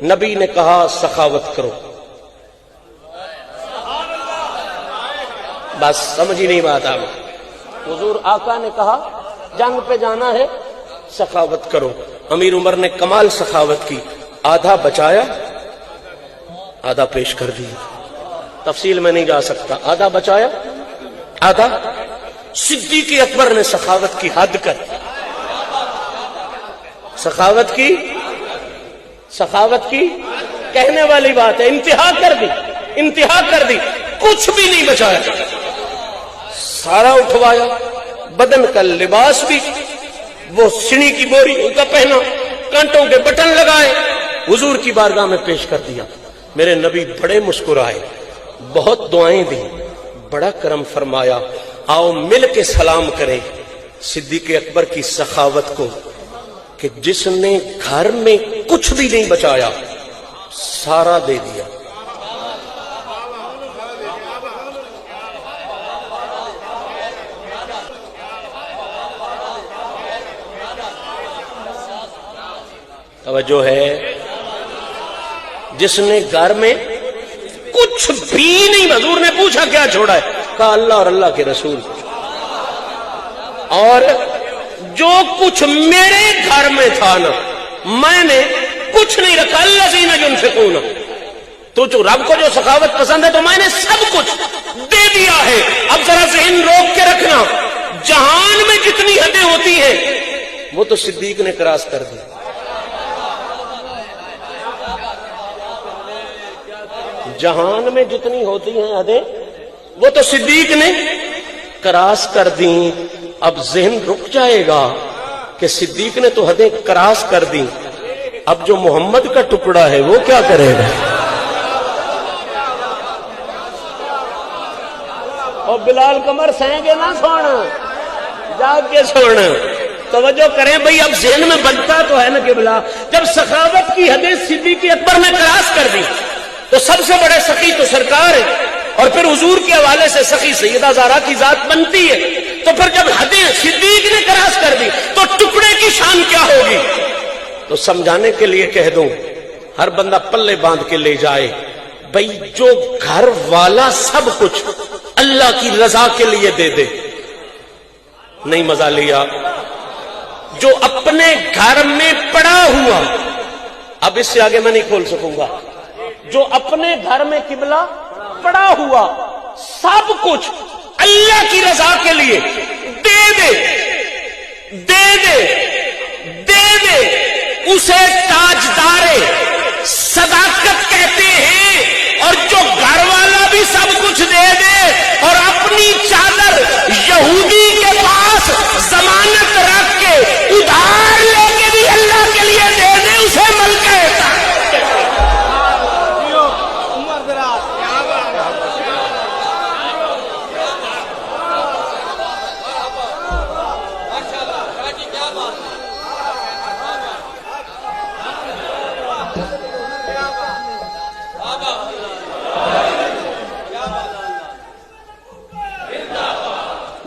نبی نے کہا سخاوت کرو، بس سمجھ ہی نہیں بات. آپ حضور آقا نے کہا جنگ پہ جانا ہے، سخاوت کرو. امیر عمر نے کمال سخاوت کی، آدھا بچایا آدھا پیش کر دیا. تفصیل میں نہیں جا سکتا. آدھا بچایا آدھا. صدیق اکبر نے سخاوت کی حد کر، سخاوت کی کہنے والی بات ہے، انتہا کر دی، کچھ بھی نہیں بچایا. سارا اٹھوایا، بدن کا لباس بھی، وہ سنی کی بوری ان کا پہنا، کانٹوں کے بٹن لگائے، حضور کی بارگاہ میں پیش کر دیا. میرے نبی بڑے مسکرائے، بہت دعائیں دی، بڑا کرم فرمایا. آؤ مل کے سلام کریں صدیق اکبر کی سخاوت کو کہ جس نے گھر میں کچھ بھی نہیں بچایا، سارا دے دیا. توجہ ہے، جس نے گھر میں کچھ بھی نہیں، حضور نے پوچھا کیا چھوڑا ہے؟ کہا اللہ اور اللہ کے رسول، اور جو کچھ میرے گھر میں تھا نا میں نے کچھ نہیں رکھا، الذین ينفقون، تو جو رب کو جو سخاوت پسند ہے تو میں نے سب کچھ دے دیا ہے۔ اب ذرا ذہن روک کے رکھنا، جہان میں جتنی حدیں ہوتی ہیں وہ تو صدیق نے کراس کر دی، جہان میں جتنی ہوتی ہیں حدیں وہ تو صدیق نے کراس کر دیں۔ اب ذہن رک جائے گا کہ صدیق نے تو حدیں کراس کر دیں، اب جو محمد کا ٹکڑا ہے وہ کیا کرے گا؟ اور بلال کمر سہیں گے نہ سونا، جاگ کے سونا۔ توجہ کریں بھئی، اب ذہن میں بنتا تو ہے نا کہ بلا جب سخاوت کی حدیں صدیق اکبر نے کراس کر دی تو سب سے بڑے سخی تو سرکار ہے، اور پھر حضور کے حوالے سے سخی سیدہ زہرا کی ذات بنتی ہے، تو پھر جب حدیں صدیق نے کراس کر دی تو ٹکڑے کی شان کیا ہوگی؟ تو سمجھانے کے لیے کہہ دوں، ہر بندہ پلے باندھ کے لے جائے، بھئی جو گھر والا سب کچھ اللہ کی رضا کے لیے دے دے، نہیں مزہ لیا؟ جو اپنے گھر میں پڑا ہوا، اب اس سے آگے میں نہیں کھول سکوں گا، جو اپنے گھر میں قبلہ پڑا ہوا سب کچھ اللہ کی رضا کے لیے دے دے دے دے دے دے، اسے تاجدار صداقت کہتے ہیں۔ اور جو گھر والا بھی سب کچھ دے دے اور اپنی چادر یہودی کے پاس ضمانت رکھ کے ادھار لے کے بھی اللہ کے لیے دے دے، اسے ملکہ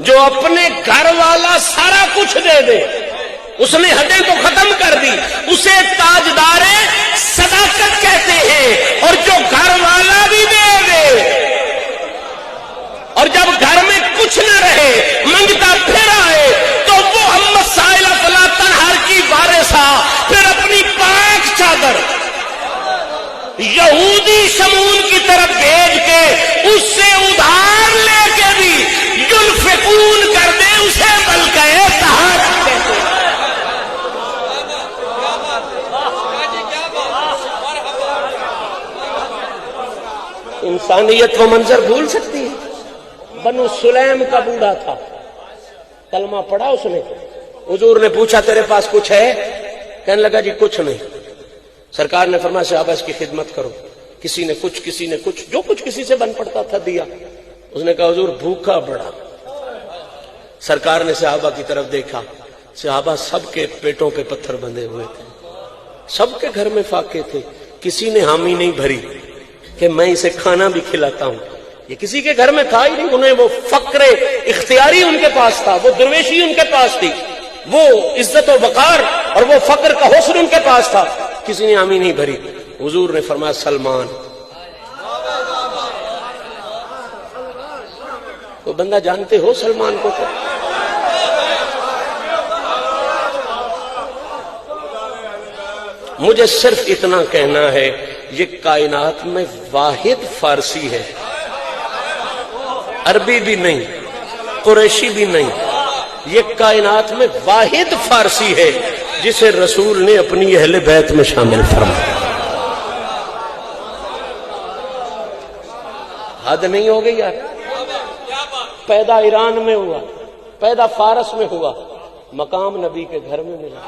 جو اپنے گھر والا سارا کچھ دے دے، اس نے حدیں تو ختم کر دی، اسے تاجدار صداقت کہتے ہیں۔ اور جو گھر والا بھی دے دے اور جب گھر میں کچھ نہ رہے منگتا پھر آئے تو وہ محمد سائل فلا تنہر کی وارثہ پھر اپنی پاک چادر یہودی شمون کی طرف بھیج کے اس سے ادھار لے کے بھی ينفقون کر دے، اسے ملکہ طہارت کہتے ہیں۔ انسانیت کو منظر بھول سکتی ہے؟ بنو سلیم کا بوڑھا تھا، کلمہ پڑھا اس نے، حضور نے پوچھا تیرے پاس کچھ ہے؟ کہنے لگا جی کچھ نہیں۔ سرکار نے فرمایا صحابہ اس کی خدمت کرو، کسی نے کچھ کسی نے کچھ، جو کچھ کسی سے بن پڑتا تھا دیا۔ اس نے کہا حضور بھوکا بڑا۔ سرکار نے صحابہ کی طرف دیکھا، صحابہ سب کے پیٹوں پہ پتھر بندھے ہوئے تھے، سب کے گھر میں فاقے تھے، کسی نے حامی نہیں بھری کہ میں اسے کھانا بھی کھلاتا ہوں، یہ کسی کے گھر میں تھا ہی نہیں۔ انہیں وہ فقر اختیاری ان کے پاس تھا، وہ درویشی ان کے پاس تھی، وہ عزت و وقار اور وہ فقر کا حسن ان کے پاس تھا، کسی نے حامی نہیں بھری۔ حضور نے فرمایا سلمان، وہ بندہ جانتے ہو سلمان کو؟ تو مجھے صرف اتنا کہنا ہے، یہ کائنات میں واحد فارسی ہے، عربی بھی نہیں، قریشی بھی نہیں، یہ کائنات میں واحد فارسی ہے جسے رسول نے اپنی اہل بیت میں شامل فرمایا۔ حد نہیں ہو گئی یار؟ پیدا ایران میں ہوا، پیدا فارس میں ہوا، مقام نبی کے گھر میں ملا۔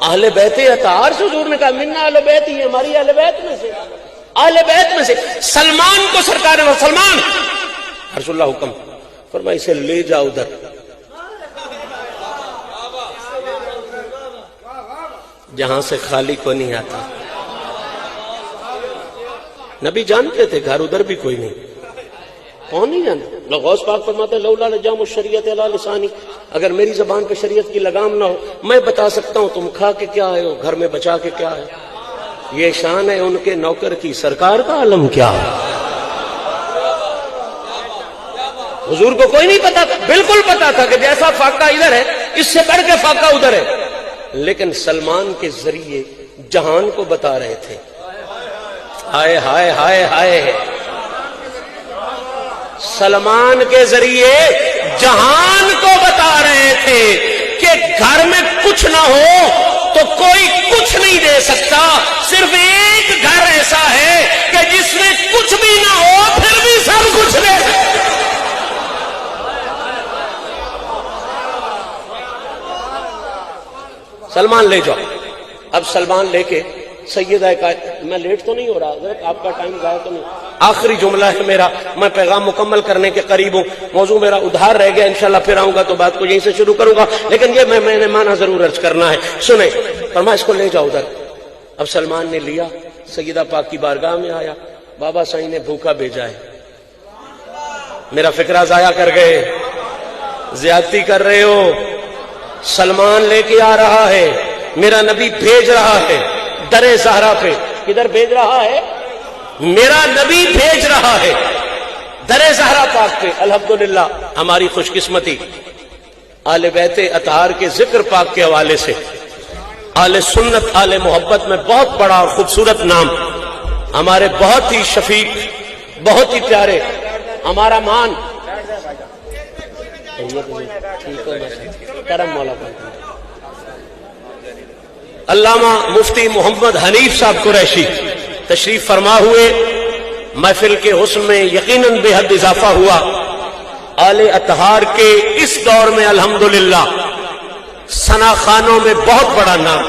اہل بیت اطہار سے حضور نے کہا منا اہل بیت، ہی ہماری اہل بیت میں سے، اہل بیت میں سے۔ سلمان کو سرکار نے سلمان رسول اللہ حکم فرمایا اسے لے جاؤ ادھر، جہاں سے خالی کو نہیں آتا۔ نبی جانتے تھے گھر ادھر بھی کوئی نہیں، کون نہیں جانتا؟ غوث پاک فرماتے ہیں لولا لجام الشریعت علی لسانی، اگر میری زبان پہ شریعت کی لگام نہ ہو میں بتا سکتا ہوں تم کھا کے کیا آئے ہو، گھر میں بچا کے کیا ہے۔ یہ شان ہے ان کے نوکر کی، سرکار کا علم کیا ہے؟ حضور کو کوئی نہیں پتا تھا، بالکل پتا تھا کہ جیسا فاقہ ادھر ہے اس سے بڑھ کے فاقہ ادھر ہے، لیکن سلمان کے ذریعے جہان کو بتا رہے تھے۔ ہائے ہائے ہائے ہائے، سلمان کے ذریعے جہان کو بتا رہے تھے کہ گھر میں کچھ نہ ہو تو کوئی کچھ نہیں دے سکتا، صرف ایک گھر ایسا ہے کہ جس میں کچھ بھی نہ ہو پھر بھی سب کچھ دے سکتا۔ سلمان لے جاؤ۔ اب سلمان لے کے سیدہ کا، میں لیٹ تو نہیں ہو رہا حضرت، آپ کا ٹائم ضائع تو نہیں؟ آخری جملہ ہے میرا، میں پیغام مکمل کرنے کے قریب ہوں، موضوع میرا ادھار رہ گیا، انشاءاللہ پھر آؤں گا تو بات کو یہیں سے شروع کروں گا، لیکن یہ میں نے مانا ضرور عرض کرنا ہے۔ سنیں، فرمایا اس کو لے جاؤ ادھر۔ اب سلمان نے لیا، سیدہ پاک کی بارگاہ میں آیا، بابا سائیں نے بھوکا بھیجا ہے، میرا فکرہ ضائع کر گئے، زیادتی کر رہے ہو، سلمان لے کے آ رہا ہے، میرا نبی بھیج رہا ہے در زہرا پہ۔ کدھر بھیج رہا ہے؟ میرا نبی بھیج رہا ہے در زہرا پاک پہ۔ الحمدللہ ہماری خوش قسمتی، آل بیت اطہار کے ذکر پاک کے حوالے سے آل سنت آل محبت میں بہت بڑا اور خوبصورت نام، ہمارے بہت ہی شفیق، بہت ہی پیارے، ہمارا مان کرم مولا علامہ مفتی محمد حنیف صاحب قریشی تشریف فرما ہوئے، محفل کے حسن میں یقیناً بے حد اضافہ ہوا۔ آل اطہار کے اس دور میں الحمدللہ ثنا خانوں میں بہت بڑا نام،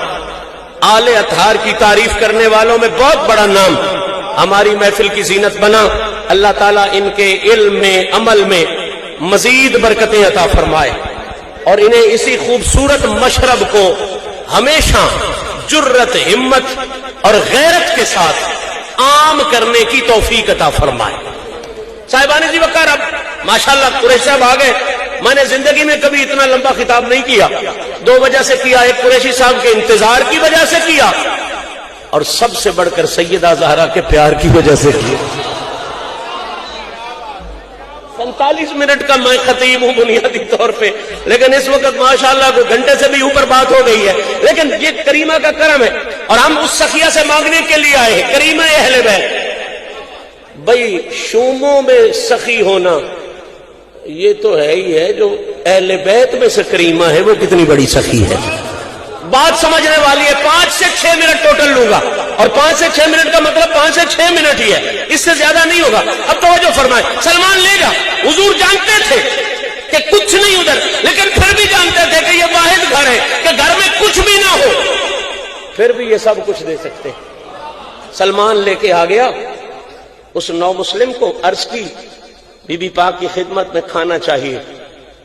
آل اطہار کی تعریف کرنے والوں میں بہت بڑا نام ہماری محفل کی زینت بنا۔ اللہ تعالیٰ ان کے علم میں، عمل میں مزید برکتیں عطا فرمائے، اور انہیں اسی خوبصورت مشرب کو ہمیشہ جرت، ہمت اور غیرت کے ساتھ عام کرنے کی توفیق عطا فرمائے۔ صاحبان جی وقار، اب ماشاءاللہ قریشی صاحب آ گئے۔ میں نے زندگی میں کبھی اتنا لمبا خطاب نہیں کیا، دو وجہ سے کیا، ایک قریشی صاحب کے انتظار کی وجہ سے کیا، اور سب سے بڑھ کر سیدہ زہرا کے پیار کی وجہ سے کیا۔ 47 منٹ کا میں خطیب ہوں بنیادی طور پہ، لیکن اس وقت ماشاءاللہ کوئی گھنٹے سے بھی اوپر بات ہو گئی ہے، لیکن یہ کریمہ کا کرم ہے، اور ہم اس سخیہ سے مانگنے کے لیے آئے ہیں، کریمہ اہل بیت۔ بھئی شوموں میں سخی ہونا یہ تو ہے ہی ہے، جو اہل بیت میں سے کریمہ ہے وہ کتنی بڑی سخی ہے۔ بات سمجھنے والی ہے، 5 سے 6 منٹ ٹوٹل لوں گا، اور 5 سے 6 منٹ کا مطلب 5 سے 6 منٹ ہی ہے، اس سے زیادہ نہیں ہوگا۔ اب توجہ فرمائیں، سلمان لے جا، حضور جانتے تھے کہ کچھ نہیں ادھر، لیکن پھر بھی جانتے تھے کہ یہ واحد گھر ہے کہ گھر میں کچھ بھی نہ ہو پھر بھی یہ سب کچھ دے سکتے۔ سلمان لے کے آ گیا، اس نو مسلم کو عرض کی بی بی پاک کی خدمت میں کھانا چاہیے۔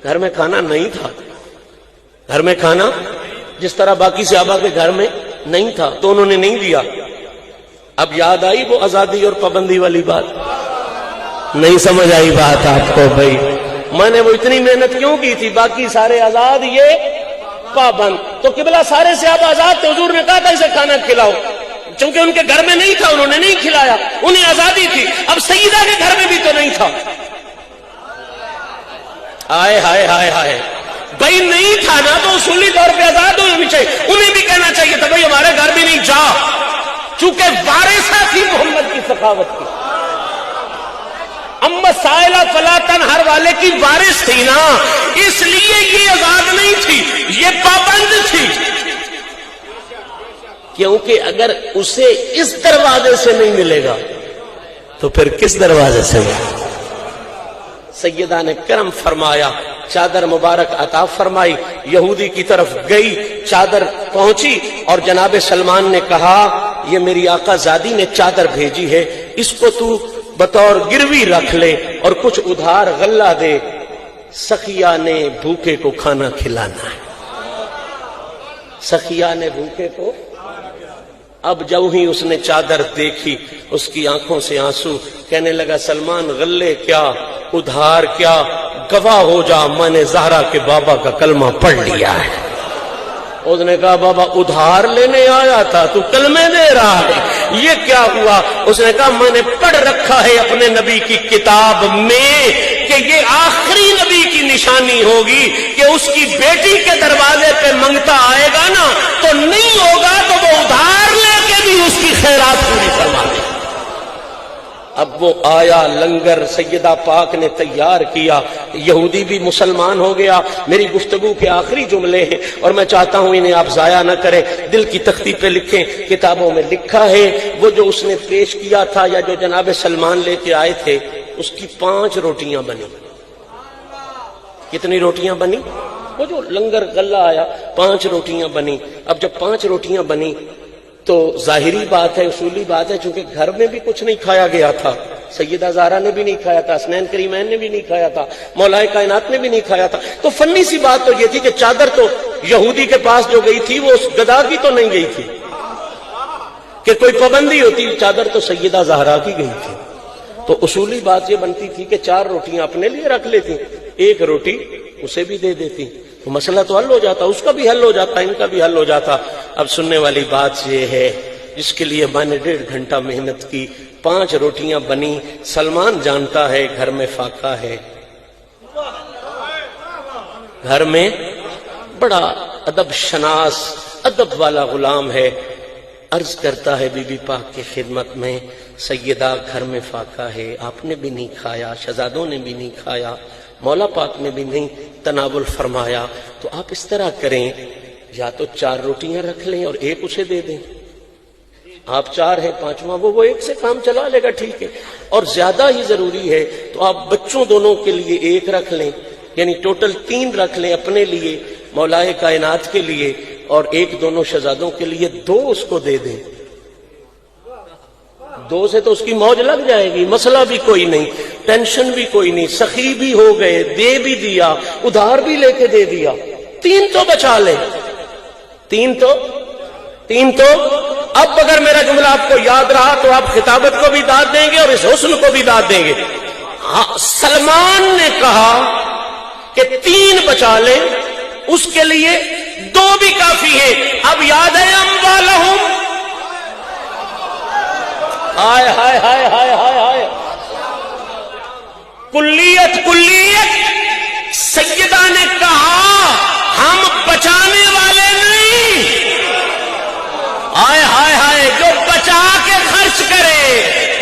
گھر میں کھانا نہیں تھا، گھر میں کھانا جس طرح باقی صحابہ کے گھر میں نہیں تھا، تو انہوں نے نہیں دیا۔ اب یاد آئی وہ آزادی اور پابندی والی بات؟ نہیں سمجھ آئی بات آپ کو؟ بھائی میں نے وہ اتنی محنت کیوں کی تھی، باقی سارے آزاد یہ پابند، تو قبلہ سارے صحابہ آزاد تھے، حضور نے کہا تھا اسے کھانا کھلاؤ، چونکہ ان کے گھر میں نہیں تھا انہوں نے نہیں کھلایا، انہیں آزادی تھی۔ اب سیدہ کے گھر میں بھی تو نہیں تھا۔ ہائے ہائے ہائے ہائے، بھائی نہیں تھا نا تو اصولی طور پہ آزاد ہونی چاہیے، انہیں بھی کہنا چاہیے تھا بھائی ہمارے گھر بھی نہیں جا، چونکہ وارثہ تھی محمد کی سخاوت کی، اما سائلہ فلا تنہر والے کی وارث تھی نا، اس لیے یہ آزاد نہیں تھی، یہ پابند تھی، کیونکہ اگر اسے اس دروازے سے نہیں ملے گا تو پھر کس دروازے سے ملے گا؟ سیدہ نے کرم فرمایا، چادر مبارک عطا فرمائی، یہودی کی طرف گئی، چادر پہنچی، اور جناب سلمان نے کہا یہ میری آقا زادی نے چادر بھیجی ہے، اس کو تو بطور گروی رکھ لے اور کچھ ادھار غلہ دے، سخیہ نے بھوکے کو کھانا کھلانا ہے۔ سخیہ نے بھوکے کو، اب جب ہی اس نے چادر دیکھی اس کی آنکھوں سے آنسو، کہنے لگا سلمان غلے کیا ادھار کیا، گواہ ہو جا میں نے زہرا کے بابا کا کلمہ پڑھ لیا ہے۔ اس نے کہا بابا ادھار لینے آیا تھا تو کلمے دے رہا ہے، یہ کیا ہوا؟ اس نے کہا میں نے پڑھ رکھا ہے اپنے نبی کی کتاب میں کہ یہ آخری نبی کی نشانی ہوگی کہ اس کی بیٹی کے دروازے پہ منگتا آئے گا نا تو نہیں ہوگا تو وہ ادھار لے کے بھی اس کی خیرات پوری کروا دے۔ اب وہ آیا، لنگر سیدہ پاک نے تیار کیا، یہودی بھی مسلمان ہو گیا۔ میری گفتگو کے آخری جملے ہیں اور میں چاہتا ہوں انہیں آپ ضائع نہ کریں، دل کی تختی پہ لکھیں، کتابوں میں لکھا ہے وہ جو اس نے پیش کیا تھا یا جو جناب سلمان لے کے آئے تھے اس کی 5 روٹیاں بنی۔ کتنی روٹیاں بنی؟ وہ جو لنگر غلہ آیا 5 روٹیاں بنی۔ اب جب 5 روٹیاں بنی تو ظاہری بات ہے، اصولی بات ہے، چونکہ گھر میں بھی کچھ نہیں کھایا گیا تھا، سیدہ زہرا نے بھی نہیں کھایا تھا، حسنین کریمین نے بھی نہیں کھایا تھا، مولا کائنات نے بھی نہیں کھایا تھا، تو فنی سی بات تو یہ تھی کہ چادر تو یہودی کے پاس جو گئی تھی وہ اس گدا کی تو نہیں گئی تھی کہ کوئی پابندی ہوتی، چادر تو سیدہ زہرا کی گئی تھی۔ تو اصولی بات یہ بنتی تھی کہ 4 روٹیاں اپنے لیے رکھ لیتی، 1 روٹی اسے بھی دے دیتی، تو مسئلہ تو حل ہو جاتا، اس کا بھی حل ہو جاتا، ان کا بھی حل ہو جاتا۔ اب سننے والی بات یہ ہے جس کے لیے میں نے 1.5 گھنٹہ محنت کی، 5 روٹیاں بنی۔ سلمان جانتا ہے گھر میں فاقہ ہے، گھر میں بڑا ادب شناس ادب والا غلام ہے، عرض کرتا ہے بی بی پاک کی خدمت میں سیدہ گھر میں فاقہ ہے، آپ نے بھی نہیں کھایا، شہزادوں نے بھی نہیں کھایا، مولا پاک نے بھی نہیں تناول فرمایا، تو آپ اس طرح کریں یا تو 4 روٹیاں رکھ لیں اور 1 اسے دے دیں، آپ 4 ہیں، 5واں وہ 1 سے کام چلا لے گا، ٹھیک ہے، اور زیادہ ہی ضروری ہے تو آپ بچوں دونوں کے لیے 1 رکھ لیں، یعنی ٹوٹل 3 رکھ لیں اپنے لیے، مولا کائنات کے لیے، اور 1 دونوں شہزادوں کے لیے، 2 اس کو دے دیں۔ 2 سے تو اس کی موج لگ جائے گی، مسئلہ بھی کوئی نہیں، ٹینشن بھی کوئی نہیں، سخی بھی ہو گئے، دے بھی دیا، ادھار بھی لے کے دے دیا، 3 تو بچا لیں، 3 تو اب اگر میرا جملہ آپ کو یاد رہا تو آپ خطابت کو بھی داد دیں گے اور اس حسن کو بھی داد دیں گے۔ ہاں، سلمان نے کہا کہ 3 بچا لیں، اس کے لیے 2 بھی کافی ہے۔ اب یاد ہے اموالہم، ہائے ہائے ہائے ہائے ہائے ہائے، کلیت سیدہ نے کہا ہم بچانے والے نہیں، ہائے ہائے ہائے، جو بچا کے خرچ کرے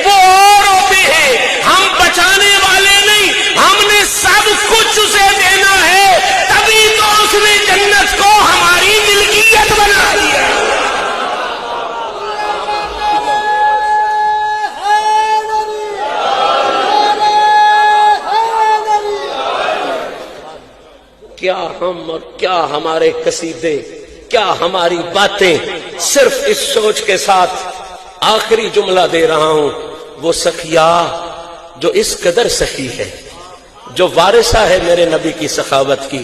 وہ اور ہوتے ہیں، ہم بچانے والے نہیں، ہم نے سب کچھ اسے دینا ہے، تبھی تو اس نے جنت کو ہماری ملکیت بنا دیا۔ کیا ہم اور کیا ہمارے قصیدے، کیا ہماری باتیں، صرف اس سوچ کے ساتھ آخری جملہ دے رہا ہوں، وہ سخیا جو اس قدر سخی ہے، جو وارثہ ہے میرے نبی کی سخاوت کی،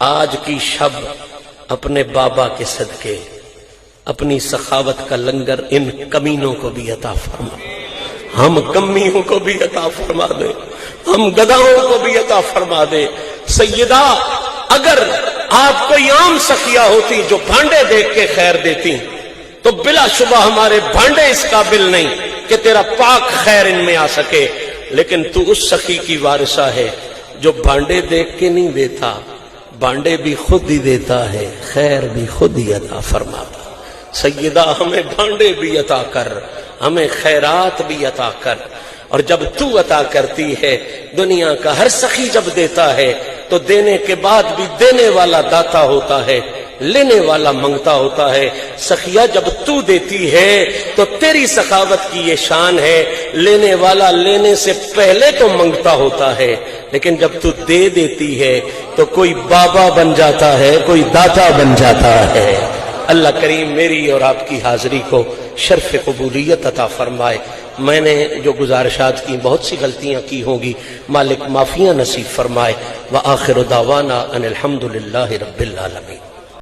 آج کی شب اپنے بابا کے صدقے اپنی سخاوت کا لنگر ان کمینوں کو بھی عطا فرما، ہم کمیوں کو بھی عطا فرما دے، ہم گداؤں کو بھی عطا فرما دے۔ سیدہ اگر آپ کوئی عام سخیہ ہوتی جو بھانڈے دیکھ کے خیر دیتی تو بلا شبہ ہمارے بھانڈے اس قابل نہیں کہ تیرا پاک خیر ان میں آ سکے، لیکن تو اس سخی کی وارثہ ہے جو بھانڈے دیکھ کے نہیں دیتا، بھانڈے بھی خود ہی دیتا ہے، خیر بھی خود ہی عطا فرماتا۔ سیدہ ہمیں بھانڈے بھی عطا کر، ہمیں خیرات بھی عطا کر، اور جب تو عطا کرتی ہے دنیا کا ہر سخی جب دیتا ہے تو دینے کے بعد بھی دینے والا داتا ہوتا ہے، لینے والا منگتا ہوتا ہے۔ سخیہ جب تو دیتی ہے تو تیری سخاوت کی یہ شان ہے، لینے والا لینے سے پہلے تو منگتا ہوتا ہے، لیکن جب تو دے دیتی ہے تو کوئی بابا بن جاتا ہے، کوئی داتا بن جاتا ہے۔ اللہ کریم میری اور آپ کی حاضری کو شرف قبولیت عطا فرمائے۔ میں نے جو گزارشات کی بہت سی غلطیاں کی ہوں گی، مالک معافیاں نصیب فرمائے۔ وآخر دعوانا ان الحمد للہ رب العالمین۔